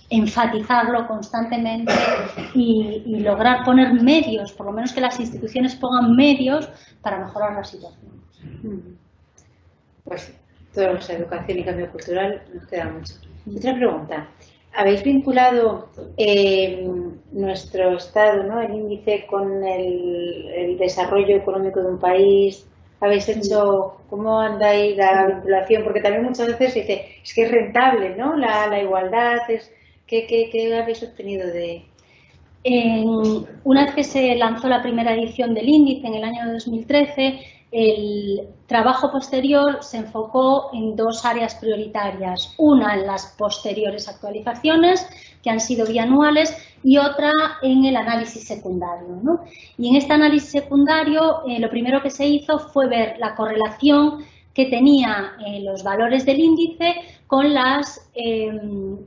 enfatizarlo constantemente y lograr poner medios, por lo menos que las instituciones pongan medios para mejorar la situación. Pues toda esa educación y cambio cultural nos queda mucho. Otra pregunta. ¿Habéis vinculado nuestro Estado, ¿no? El índice con el desarrollo económico de un país? ¿Habéis hecho, cómo andáis la vinculación? Porque también muchas veces se dice, es que es rentable, ¿no? La igualdad, ¿qué habéis obtenido de...? Una vez que se lanzó la primera edición del índice en el año 2013, el trabajo posterior se enfocó en dos áreas prioritarias. Una en las posteriores actualizaciones, que han sido bianuales, y otra en el análisis secundario, ¿no? Y en este análisis secundario lo primero que se hizo fue ver la correlación que tenía los valores del índice con las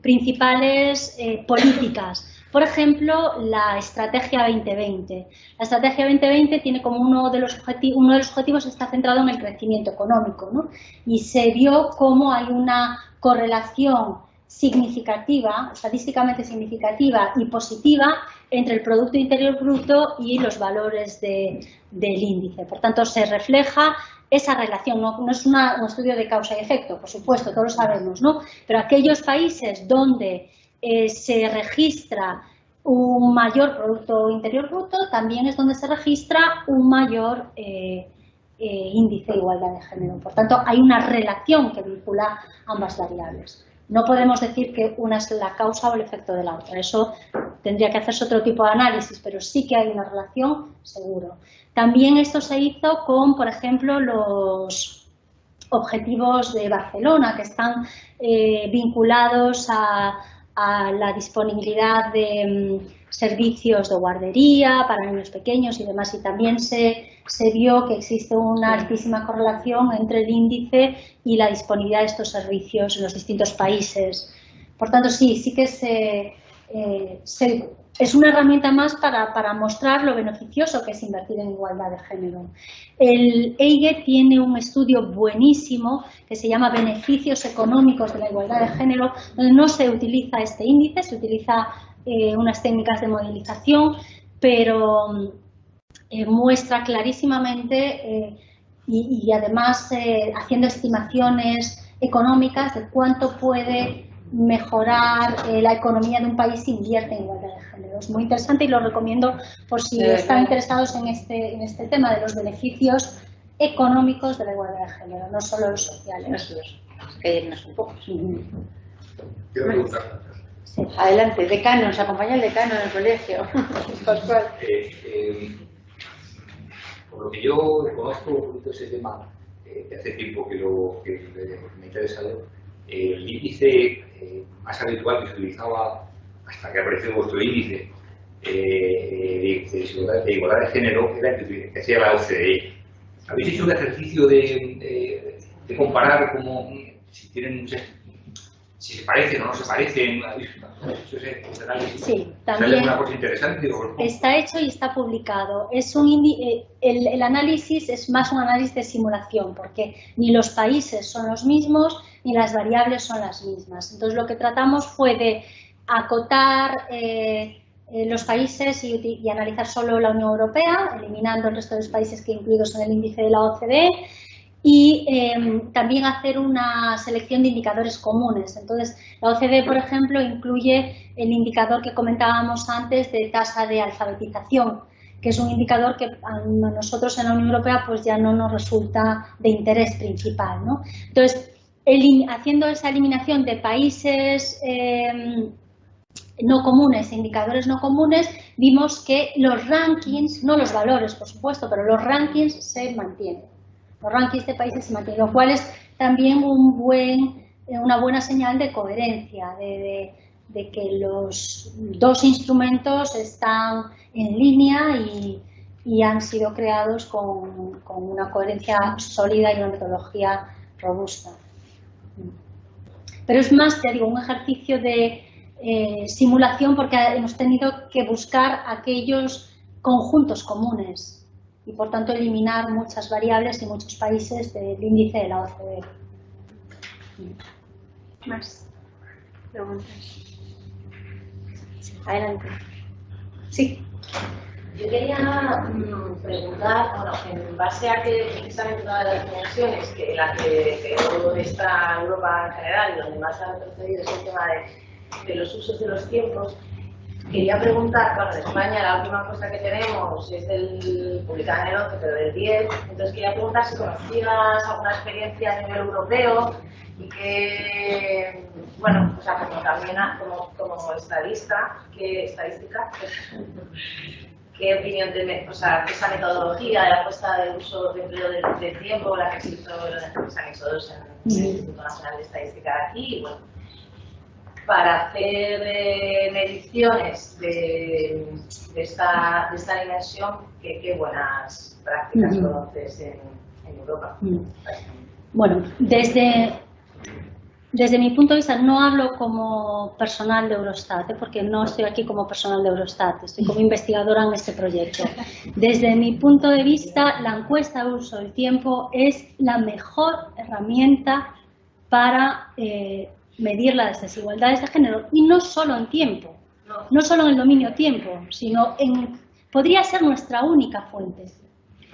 principales políticas. Por ejemplo, la Estrategia 2020. La Estrategia 2020 tiene como uno de los objetivos está centrado en el crecimiento económico, ¿no? Y se vio cómo hay una correlación significativa, estadísticamente significativa y positiva entre el Producto Interior Bruto y los valores del índice. Por tanto, se refleja esa relación, no es un estudio de causa y efecto, por supuesto, todos lo sabemos, ¿no? Pero aquellos países donde se registra un mayor Producto Interior Bruto, también es donde se registra un mayor índice de igualdad de género. Por tanto, hay una relación que vincula ambas variables. No podemos decir que una es la causa o el efecto de la otra. Eso tendría que hacerse otro tipo de análisis, pero sí que hay una relación, seguro. También esto se hizo con, por ejemplo, los objetivos de Barcelona, que están vinculados a la disponibilidad de servicios de guardería para niños pequeños y demás, y también se vio que existe una altísima correlación entre el índice y la disponibilidad de estos servicios en los distintos países. Por tanto, sí que es una herramienta más para mostrar lo beneficioso que es invertir en igualdad de género. El EIGE tiene un estudio buenísimo que se llama Beneficios económicos de la igualdad de género, donde no se utiliza este índice, se utiliza unas técnicas de modelización, pero muestra clarísimamente y además haciendo estimaciones económicas de cuánto puede mejorar la economía de un país si invierte en igualdad de género. Es muy interesante y lo recomiendo por si están interesados en este tema de los beneficios económicos de la igualdad de género, no solo los sociales. Que irnos un poco. Quiero preguntar. Sí. Adelante, decano, nos acompaña el decano en el colegio. Pascual. Por lo que yo conozco un poquito ese tema, de hace tiempo que me interesa, el índice más habitual que se utilizaba hasta que apareció vuestro índice de igualdad de género era el que hacía la OCDE. ¿Habéis hecho un ejercicio de comparar cómo, si tienen, si se parecen o no se parecen? Sí, también ¿Sale alguna cosa interesante? está hecho y está publicado. El análisis es más un análisis de simulación, porque ni los países son los mismos ni las variables son las mismas. Entonces lo que tratamos fue de acotar los países y analizar solo la Unión Europea, eliminando el resto de los países que incluidos en el índice de la OCDE, y también hacer una selección de indicadores comunes. Entonces, la OCDE, por ejemplo, incluye el indicador que comentábamos antes de tasa de alfabetización, que es un indicador que a nosotros en la Unión Europea pues ya no nos resulta de interés principal, ¿no? Entonces, haciendo esa eliminación de países no comunes, indicadores no comunes, vimos que los rankings, no los valores por supuesto, pero los rankings se mantienen. Los rankings de países se mantienen, lo cual es también una buena señal de coherencia, de que los dos instrumentos están en línea y han sido creados con una coherencia sólida y una metodología robusta. Pero es más, te digo, un ejercicio de simulación porque hemos tenido que buscar aquellos conjuntos comunes y por tanto eliminar muchas variables y muchos países del índice de la OCDE. Más preguntas. Adelante. Sí. Yo quería preguntar, bueno, en base a que precisamente una de las dimensiones que la que peor está Europa en general y donde más ha retrocedido es el tema de los usos de los tiempos, quería preguntar, bueno, en España la última encuesta que tenemos es publicada en el 11, pero del 10, entonces quería preguntar si conocías alguna experiencia a nivel europeo y que, bueno, o sea, como también como estadística, ¿qué opinión tiene, o sea, esa metodología de la puesta de uso de empleo del tiempo, la que se hizo, se han hecho dos en el Instituto Nacional de Estadística de aquí, y bueno, para hacer mediciones de esta dimensión, qué buenas prácticas conoces en Europa? Bueno, desde mi punto de vista, no hablo como personal de Eurostat, porque no estoy aquí como personal de Eurostat, estoy como investigadora en este proyecto. Desde mi punto de vista, la encuesta de uso del tiempo es la mejor herramienta para medir las desigualdades de género, y no solo en tiempo, no solo en el dominio tiempo, sino podría ser nuestra única fuente.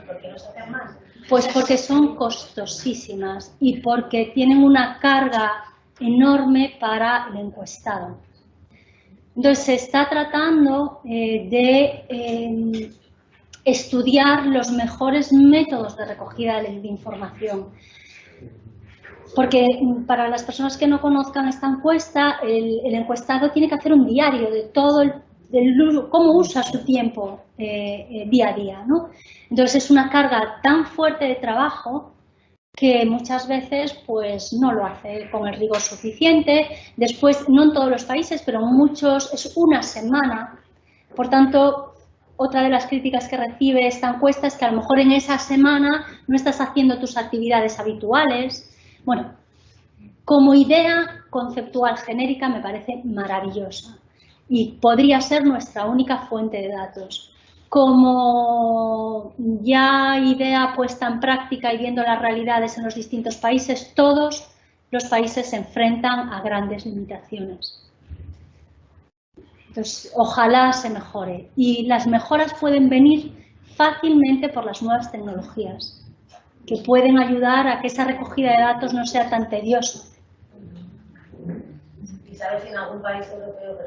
¿Por qué no se hacen más? Pues porque son costosísimas y porque tienen una carga enorme para el encuestado. Entonces se está tratando de estudiar los mejores métodos de recogida de información. Porque para las personas que no conozcan esta encuesta, el encuestado tiene que hacer un diario de todo cómo usa su tiempo día a día, ¿no? Entonces es una carga tan fuerte de trabajo que muchas veces pues no lo hace con el rigor suficiente. Después, no en todos los países, pero en muchos es una semana. Por tanto, otra de las críticas que recibe esta encuesta es que a lo mejor en esa semana no estás haciendo tus actividades habituales. Bueno, como idea conceptual genérica me parece maravillosa y podría ser nuestra única fuente de datos. Como ya idea puesta en práctica y viendo las realidades en los distintos países, todos los países se enfrentan a grandes limitaciones. Entonces, ojalá se mejore. Y las mejoras pueden venir fácilmente por las nuevas tecnologías, que pueden ayudar a que esa recogida de datos no sea tan tediosa. ¿Y sabes si en algún país europeo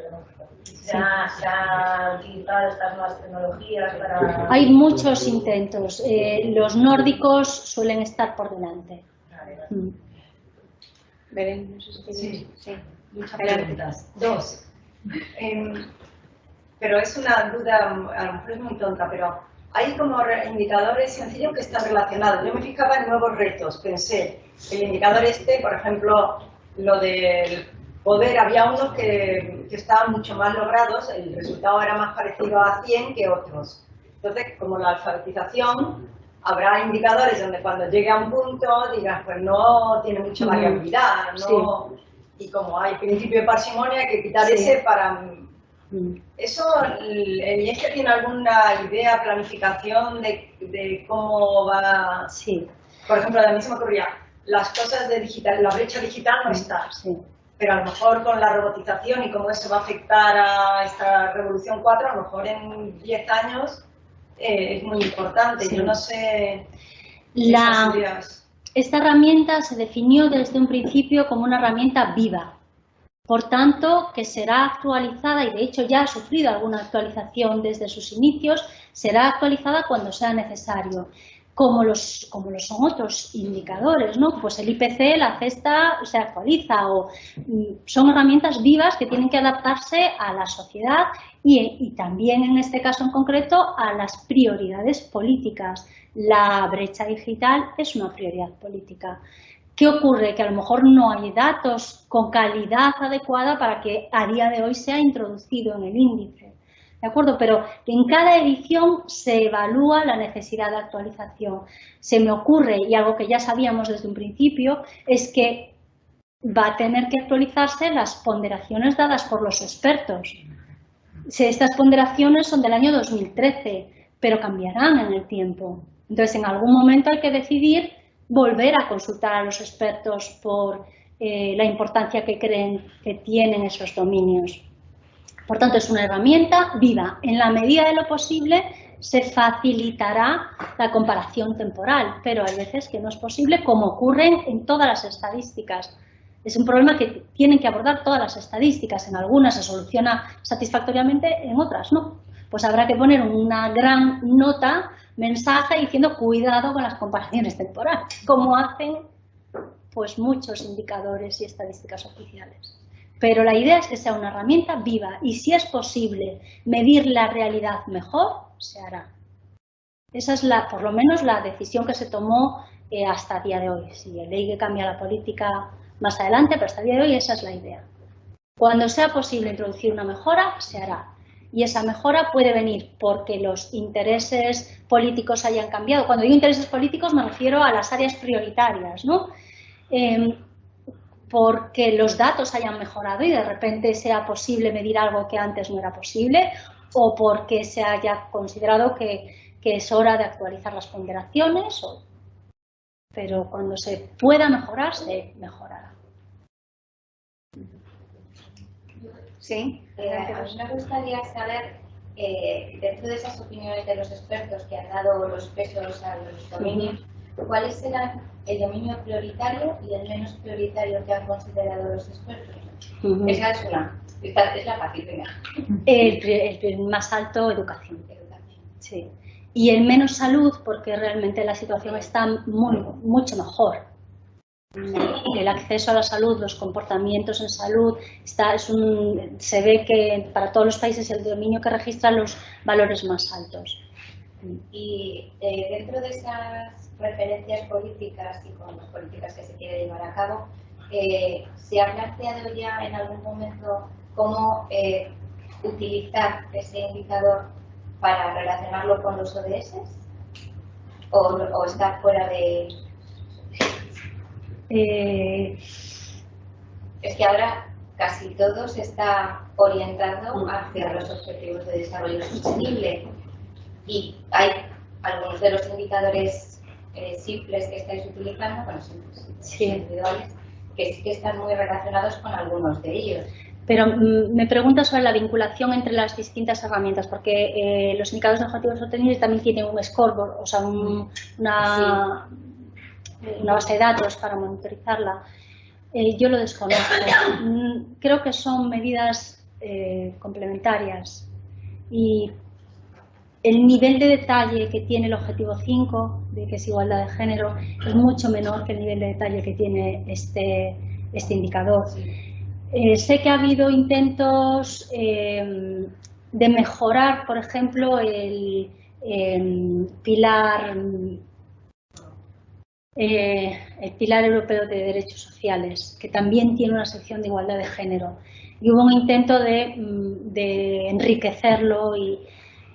se han utilizado estas nuevas tecnologías para...? Hay muchos intentos. Los nórdicos suelen estar por delante. Belén, no sé si quieres. Sí. Muchas preguntas. Dos. Pero es una duda, a lo mejor es muy tonta, pero hay como indicadores sencillos que están relacionados. Yo me fijaba en nuevos retos. Pensé, el indicador por ejemplo, lo del poder, había unos que estaban mucho más logrados, el resultado era más parecido a 100 que otros. Entonces, como la alfabetización, habrá indicadores donde cuando llegue a un punto digas, pues no tiene mucha variabilidad, ¿no? Sí. Y como hay principio de parsimonia, hay que quitar ese para... ¿Eso, el IESE tiene alguna idea, planificación de cómo va...? Sí. Por ejemplo, a mí se me ocurría, las cosas de digital, la brecha digital no está. Sí. Pero a lo mejor con la robotización y cómo eso va a afectar a esta revolución 4, a lo mejor en 10 años es muy importante. Sí. Yo no sé... Esta herramienta se definió desde un principio como una herramienta viva. Por tanto, que será actualizada, y de hecho ya ha sufrido alguna actualización desde sus inicios, será actualizada cuando sea necesario. Como lo son otros indicadores, ¿no? Pues el IPC, la cesta, se actualiza, o son herramientas vivas que tienen que adaptarse a la sociedad y también, en este caso en concreto, a las prioridades políticas. La brecha digital es una prioridad política. ¿Qué ocurre? Que a lo mejor no hay datos con calidad adecuada para que a día de hoy sea introducido en el índice. ¿De acuerdo? Pero en cada edición se evalúa la necesidad de actualización. Se me ocurre, y algo que ya sabíamos desde un principio, es que va a tener que actualizarse las ponderaciones dadas por los expertos. Estas ponderaciones son del año 2013, pero cambiarán en el tiempo. Entonces, en algún momento hay que decidir volver a consultar a los expertos por la importancia que creen que tienen esos dominios. Por tanto, es una herramienta viva. En la medida de lo posible se facilitará la comparación temporal, pero hay veces que no es posible, como ocurre en todas las estadísticas. Es un problema que tienen que abordar todas las estadísticas. En algunas se soluciona satisfactoriamente, en otras no. Pues habrá que poner una gran nota, mensaje diciendo cuidado con las comparaciones temporales, como hacen pues muchos indicadores y estadísticas oficiales. Pero la idea es que sea una herramienta viva y si es posible medir la realidad mejor, se hará. Esa es por lo menos la decisión que se tomó hasta el día de hoy. Si el ley que cambia la política más adelante, pero hasta el día de hoy esa es la idea. Cuando sea posible introducir una mejora, se hará. Y esa mejora puede venir porque los intereses políticos hayan cambiado. Cuando digo intereses políticos me refiero a las áreas prioritarias, ¿no? Porque los datos hayan mejorado y de repente sea posible medir algo que antes no era posible, o porque se haya considerado que es hora de actualizar las ponderaciones, pero cuando se pueda mejorar, se mejorará. Sí. A mí me gustaría saber, dentro de esas opiniones de los expertos que han dado los pesos a los dominios, ¿cuáles serán el dominio prioritario y el menos prioritario que han considerado los expertos? Esa es una. Esta es la fácil, venga. El más alto, educación. Sí. Y el menos salud, porque realmente la situación está mucho mejor. El acceso a la salud, los comportamientos en salud, se ve que para todos los países el dominio que registra los valores más altos. Y dentro de esas referencias políticas y con las políticas que se quiere llevar a cabo, ¿se ha planteado ya en algún momento cómo utilizar ese indicador para relacionarlo con los ODS? ¿O está fuera de...? Es que ahora casi todo se está orientando hacia los objetivos de desarrollo sostenible y hay algunos de los indicadores simples que estáis utilizando, bueno, individuales, que sí que están muy relacionados con algunos de ellos. Pero me pregunta sobre la vinculación entre las distintas herramientas, porque los indicadores de objetivos sostenibles también tienen un scoreboard, o sea, una base de datos para monitorizarla. Yo lo desconozco. Creo que son medidas complementarias y el nivel de detalle que tiene el objetivo 5, de que es igualdad de género, es mucho menor que el nivel de detalle que tiene este indicador. Sé que ha habido intentos de mejorar, por ejemplo, el pilar europeo de derechos sociales, que también tiene una sección de igualdad de género. Y hubo un intento de enriquecerlo,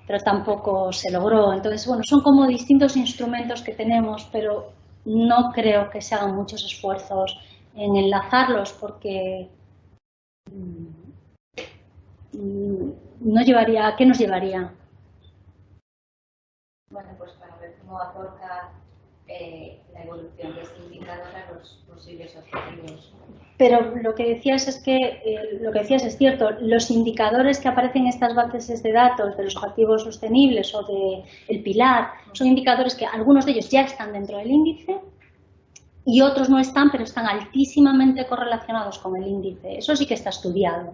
pero tampoco se logró. Entonces, bueno, son como distintos instrumentos que tenemos, pero no creo que se hagan muchos esfuerzos en enlazarlos, porque no llevaría, ¿a qué nos llevaría? Bueno, pues para ver cómo aporta la evolución de este indicador a los posibles objetivos. Pero lo que decías es es cierto. Los indicadores que aparecen en estas bases de datos de los objetivos sostenibles o del pilar son indicadores que algunos de ellos ya están dentro del índice y otros no están, pero están altísimamente correlacionados con el índice. Eso sí que está estudiado.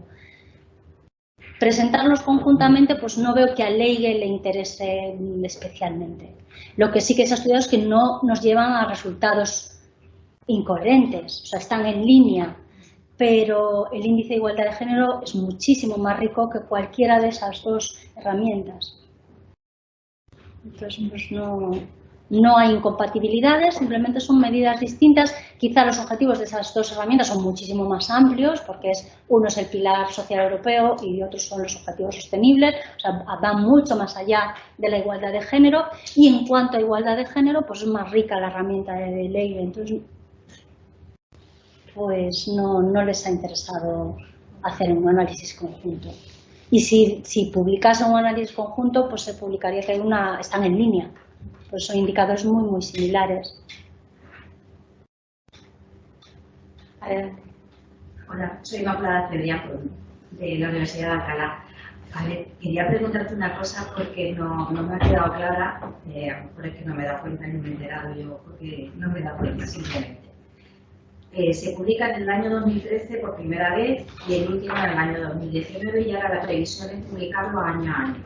Presentarlos conjuntamente, pues no veo que a Leige le interese especialmente. Lo que sí que se ha estudiado es que no nos llevan a resultados incoherentes, o sea, están en línea, pero el índice de igualdad de género es muchísimo más rico que cualquiera de esas dos herramientas. Entonces, pues no hay incompatibilidades, simplemente son medidas distintas. Quizá los objetivos de esas dos herramientas son muchísimo más amplios, porque uno es el pilar social europeo y otros son los objetivos sostenibles, o sea, van mucho más allá de la igualdad de género. Y en cuanto a igualdad de género, pues es más rica la herramienta de ley. Entonces, pues no les ha interesado hacer un análisis conjunto. Y si publicase un análisis conjunto, pues se publicaría que están en línea. Pues son indicadores muy similares. Hola, soy Inmaculada Cediaco, de la Universidad de Alcalá. A ver, quería preguntarte una cosa porque no me ha quedado clara, por es que no me he dado cuenta ni me he enterado yo, porque no me he dado cuenta simplemente. Se publica en el año 2013 por primera vez y el último en el año 2019 y ahora la previsión es publicarlo año a año.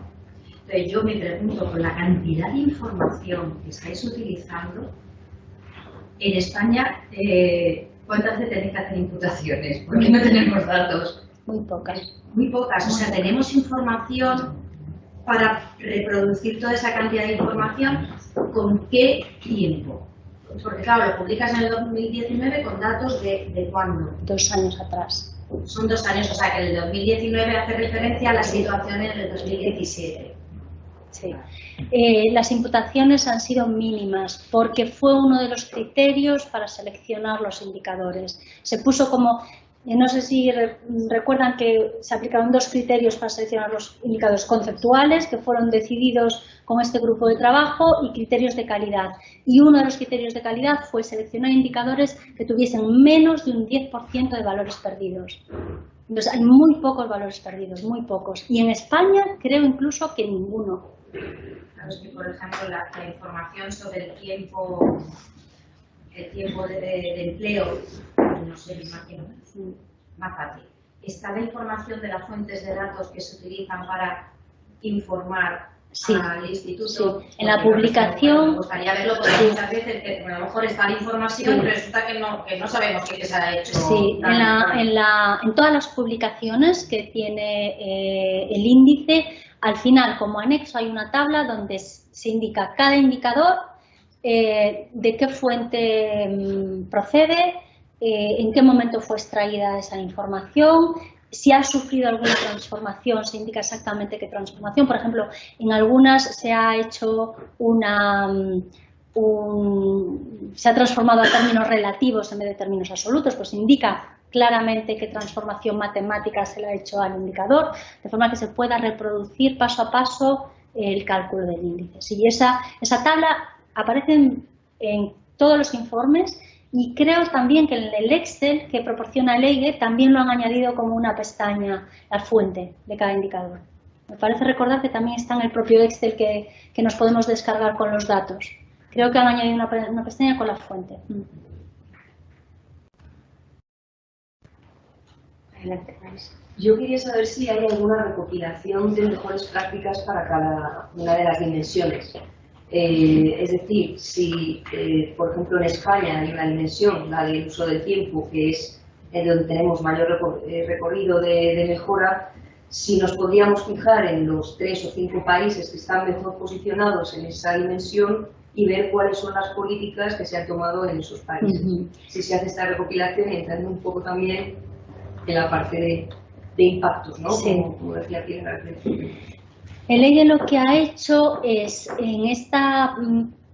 Entonces yo me pregunto, con la cantidad de información que estáis utilizando, en España, ¿cuántas veces tenéis que hacer imputaciones? Porque no tenemos datos. Muy pocas. Muy pocas. O sea, tenemos información para reproducir toda esa cantidad de información. ¿Con qué tiempo? Porque claro, lo publicas en el 2019 con datos de ¿cuándo? 2 años atrás. Son 2 años, o sea que el 2019 hace referencia a la situación en el 2017. Sí. Las imputaciones han sido mínimas porque fue uno de los criterios para seleccionar los indicadores. Se puso como, no sé si recuerdan que se aplicaron 2 criterios para seleccionar los indicadores conceptuales que fueron decididos con este grupo de trabajo y criterios de calidad. Y uno de los criterios de calidad fue seleccionar indicadores que tuviesen menos de un 10% de valores perdidos. Entonces hay muy pocos valores perdidos, muy pocos. Y en España creo incluso que ninguno. Claro, es que, por ejemplo, la información sobre el tiempo de empleo, no sé, me imagino, más fácil. Está la información de las fuentes de datos que se utilizan para informar al instituto. Sí. En la publicación. Me gustaría verlo porque muchas veces que a lo mejor está la información, pero resulta que no sabemos qué se ha hecho. Sí, en todas las publicaciones que tiene el índice, al final, como anexo, hay una tabla donde se indica cada indicador, de qué fuente procede, en qué momento fue extraída esa información, si ha sufrido alguna transformación, se indica exactamente qué transformación. Por ejemplo, en algunas se ha hecho se ha transformado a términos relativos en vez de términos absolutos, pues indica claramente qué transformación matemática se le ha hecho al indicador, de forma que se pueda reproducir paso a paso el cálculo del índice. Sí, esa tabla aparece en todos los informes y creo también que en el Excel que proporciona Leige también lo han añadido como una pestaña, la fuente de cada indicador. Me parece recordar que también está en el propio Excel que nos podemos descargar con los datos. Creo que han añadido una pestaña con la fuente. Adelante, Marisa. Yo quería saber si hay alguna recopilación de mejores prácticas para cada una de las dimensiones. Es decir, si, por ejemplo, en España hay una dimensión, la del uso del tiempo, que es donde tenemos mayor recorrido de mejora, si nos podríamos fijar en los 3 o 5 países que están mejor posicionados en esa dimensión y ver cuáles son las políticas que se han tomado en esos países. Si se hace esta recopilación y entrando un poco también en la parte de impactos, ¿no? Sí. Como decía Pilar al principio. El EIE lo que ha hecho es, en esta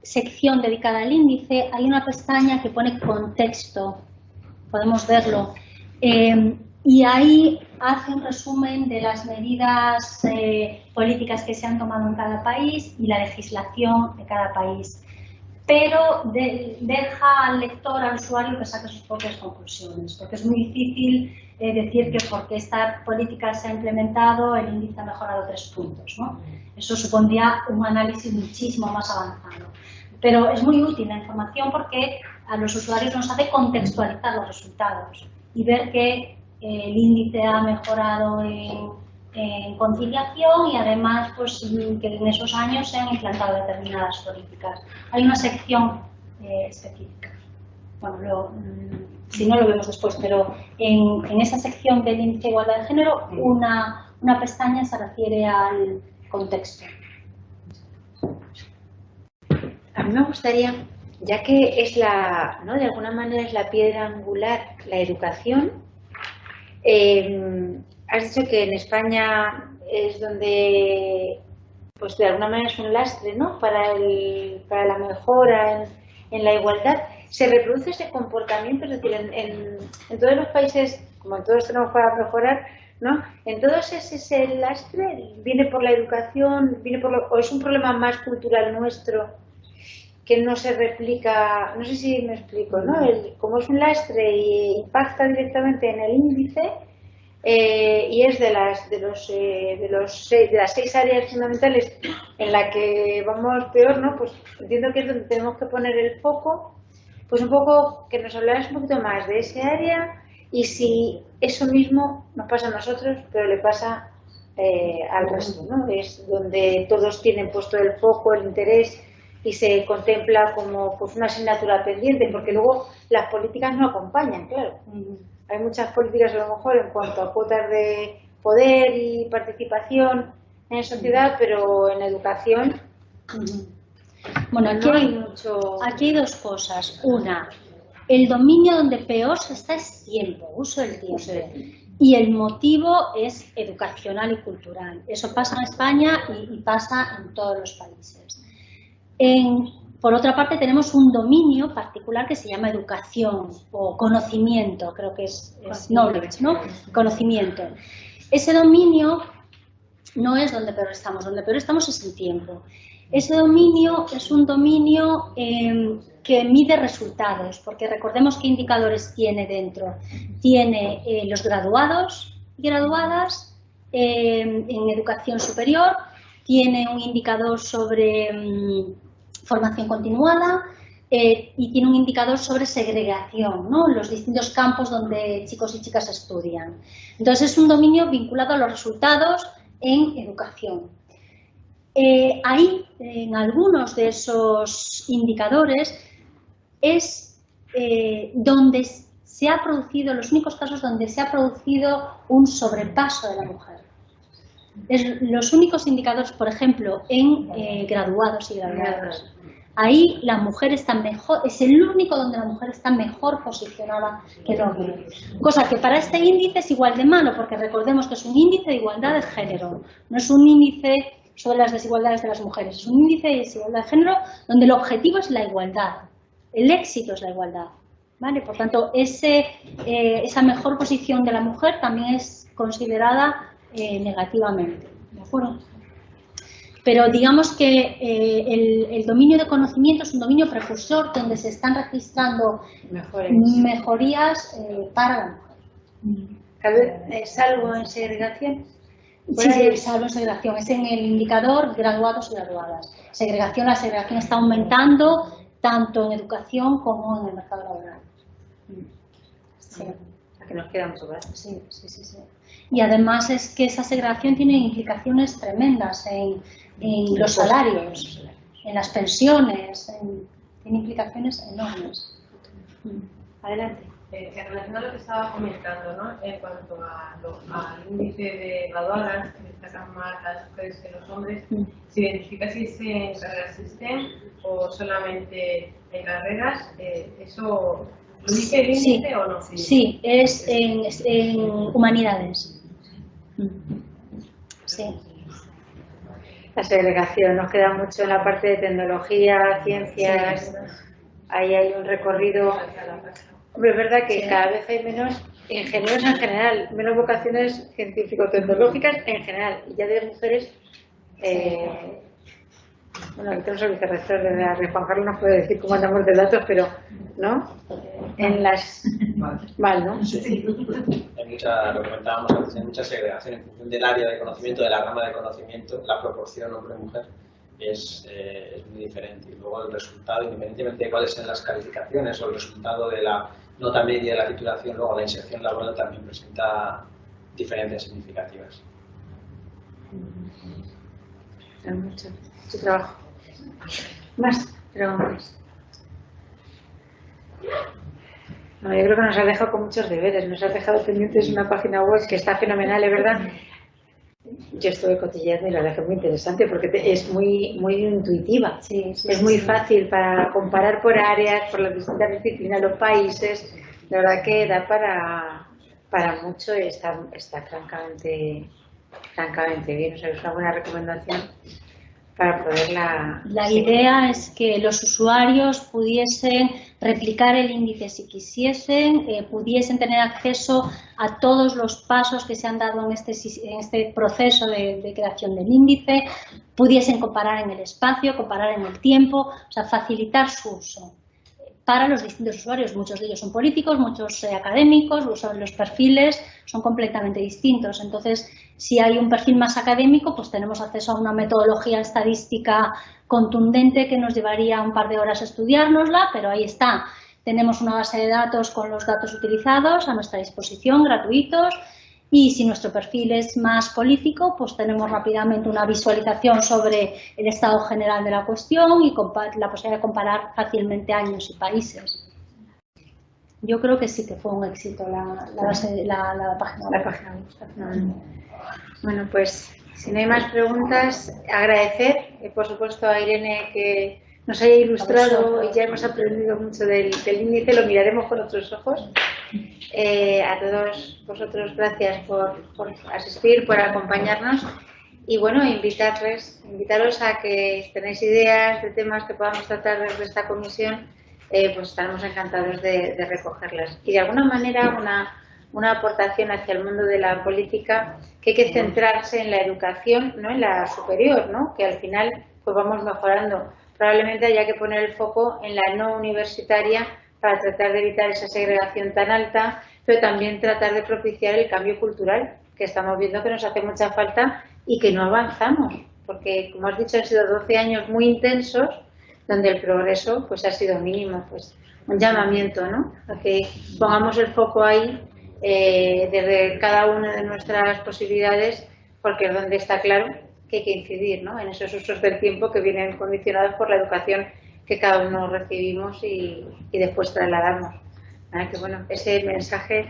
sección dedicada al índice, hay una pestaña que pone contexto, podemos verlo, y ahí hace un resumen de las medidas políticas que se han tomado en cada país y la legislación de cada país, pero deja al lector, al usuario, que saque sus propias conclusiones, porque es muy difícil decir que porque esta política se ha implementado el índice ha mejorado 3 puntos, ¿no? Eso supondría un análisis muchísimo más avanzado. Pero es muy útil la información porque a los usuarios nos hace contextualizar los resultados y ver que el índice ha mejorado en conciliación y además pues, que en esos años se han implantado determinadas políticas. Hay una sección específica. Bueno, si no lo vemos después, pero en esa sección del índice de igualdad de género una pestaña se refiere al contexto. A mí me gustaría, ya que es la, ¿no?, de alguna manera es la piedra angular, la educación, has dicho que en España es donde, pues de alguna manera es un lastre, ¿no?, para la mejora en la igualdad. ¿Se reproduce ese comportamiento? Es decir, en todos los países, como en todos tenemos para mejorar, ¿no?, en todos ese lastre viene por la educación, o es un problema más cultural nuestro que no se replica, no sé si me explico, ¿no? Como es un lastre y impacta directamente en el índice, y es de las 6 áreas fundamentales en la que vamos peor, ¿no? Pues entiendo que es donde tenemos que poner el foco, pues un poco que nos hablaras un poquito más de ese área y si eso mismo nos pasa a nosotros, pero le pasa al resto, ¿no? Es donde todos tienen puesto el foco, el interés y se contempla como pues una asignatura pendiente, porque luego las políticas no acompañan, claro. Hay muchas políticas a lo mejor en cuanto a cuotas de poder y participación en la sociedad, pero en educación bueno, aquí hay 2 cosas. Una, el dominio donde peor se está es tiempo, uso del tiempo. Y el motivo es educacional y cultural. Eso pasa en España y pasa en todos los países. Por otra parte, tenemos un dominio particular que se llama educación o conocimiento, creo que es knowledge, ¿no? Conocimiento. Ese dominio no es donde peor estamos es el tiempo. Ese dominio es un dominio que mide resultados, porque recordemos qué indicadores tiene dentro. Tiene los graduados y graduadas en educación superior, tiene un indicador sobre formación continuada y tiene un indicador sobre segregación, ¿no?, los distintos campos donde chicos y chicas estudian. Entonces es un dominio vinculado a los resultados en educación. Ahí, en algunos de esos indicadores, es donde se ha producido, los únicos casos donde se ha producido un sobrepaso de la mujer. Los únicos indicadores, por ejemplo, en graduados y graduadas. Ahí la mujer está mejor, es el único donde la mujer está mejor posicionada que el hombre. Cosa que para este índice es igual de malo, porque recordemos que es un índice de igualdad de género, no es un índice sobre las desigualdades de las mujeres, es un índice de desigualdad de género donde el objetivo es la igualdad, el éxito es la igualdad, ¿vale? Por tanto, esa mejor posición de la mujer también es considerada negativamente, ¿de acuerdo? Pero digamos que el dominio de conocimiento es un dominio precursor donde se están registrando mejorías para la mujer. ¿Salvo en segregación? Sí, salvo en segregación. Es en el indicador graduados y graduadas. La segregación está aumentando tanto en educación como en el mercado laboral. Sí. que nos queda mucho para. Sí. Y además es que esa segregación tiene implicaciones tremendas en los salarios, en las pensiones, tiene implicaciones enormes. Adelante. En relación a lo que estaba comentando, ¿no? En cuanto al índice de graduadas, que destacan más las mujeres que los hombres, ¿se identifica si es en carreras STEM o solamente en carreras? ¿Eso lo dice el índice o no? Sí, es en humanidades. Sí. La segregación nos queda mucho en la parte de tecnología, ciencias. Ahí hay un recorrido. Hombre, es verdad que cada vez hay menos ingenieros en general, menos vocaciones científico-tecnológicas en general, y ya de mujeres. Bueno, el tenemos el vicerrector de la Juan Carlos nos puede decir cómo andamos de datos, pero ¿no? En las. Mal, ¿no? Sí. Lo comentábamos antes, hay mucha segregación en función del área de conocimiento, de la rama de conocimiento, la proporción hombre-mujer es muy diferente. Y luego el resultado, independientemente de cuáles sean las calificaciones o el resultado de la nota media de la titulación, luego la inserción laboral también presenta diferencias significativas. Mucho trabajo. Más preguntas. No, yo creo que nos ha dejado con muchos deberes, nos ha dejado pendientes una página web que está fenomenal, es verdad. Yo estuve cotilleando y la verdad que es muy interesante porque es muy intuitiva. Es muy fácil para comparar por áreas, por las distintas disciplinas, los países. La verdad que da para mucho y está francamente bien. O sea, es una buena recomendación para poderla. La idea es que los usuarios pudiesen replicar el índice si quisiesen, pudiesen tener acceso a todos los pasos que se han dado en este proceso de creación del índice, pudiesen comparar en el espacio, comparar en el tiempo, o sea, facilitar su uso para los distintos usuarios. Muchos de ellos son políticos, muchos académicos, los perfiles son completamente distintos. Entonces, si hay un perfil más académico, pues tenemos acceso a una metodología estadística contundente que nos llevaría un par de horas estudiárnosla, pero ahí está. Tenemos una base de datos con los datos utilizados a nuestra disposición, gratuitos, y si nuestro perfil es más político, pues tenemos rápidamente una visualización sobre el estado general de la cuestión y la posibilidad de comparar fácilmente años y países. Yo creo que sí que fue un éxito la página web. Bueno, pues si no hay más preguntas, agradecer, por supuesto, a Irene que nos haya ilustrado y ya hemos aprendido mucho del índice, lo miraremos con otros ojos. A todos vosotros, gracias por asistir, por acompañarnos y bueno, invitaros a que tenéis ideas de temas que podamos tratar desde esta comisión, pues estaremos encantados de recogerlas. Y de alguna manera una aportación hacia el mundo de la política, que hay que centrarse en la educación, no en la superior, ¿no? Que al final pues vamos mejorando. Probablemente haya que poner el foco en la no universitaria para tratar de evitar esa segregación tan alta, pero también tratar de propiciar el cambio cultural, que estamos viendo que nos hace mucha falta y que no avanzamos, porque como has dicho han sido 12 años muy intensos donde el progreso pues ha sido mínimo. Pues un llamamiento, ¿no? A que pongamos el foco ahí desde cada una de nuestras posibilidades, porque es donde está claro que hay que incidir, ¿no? En esos usos del tiempo que vienen condicionados por la educación que cada uno recibimos y después trasladamos. Que bueno, ese mensaje,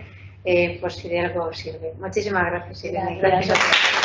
pues si de algo sirve. Muchísimas gracias, Irene. Gracias a todos.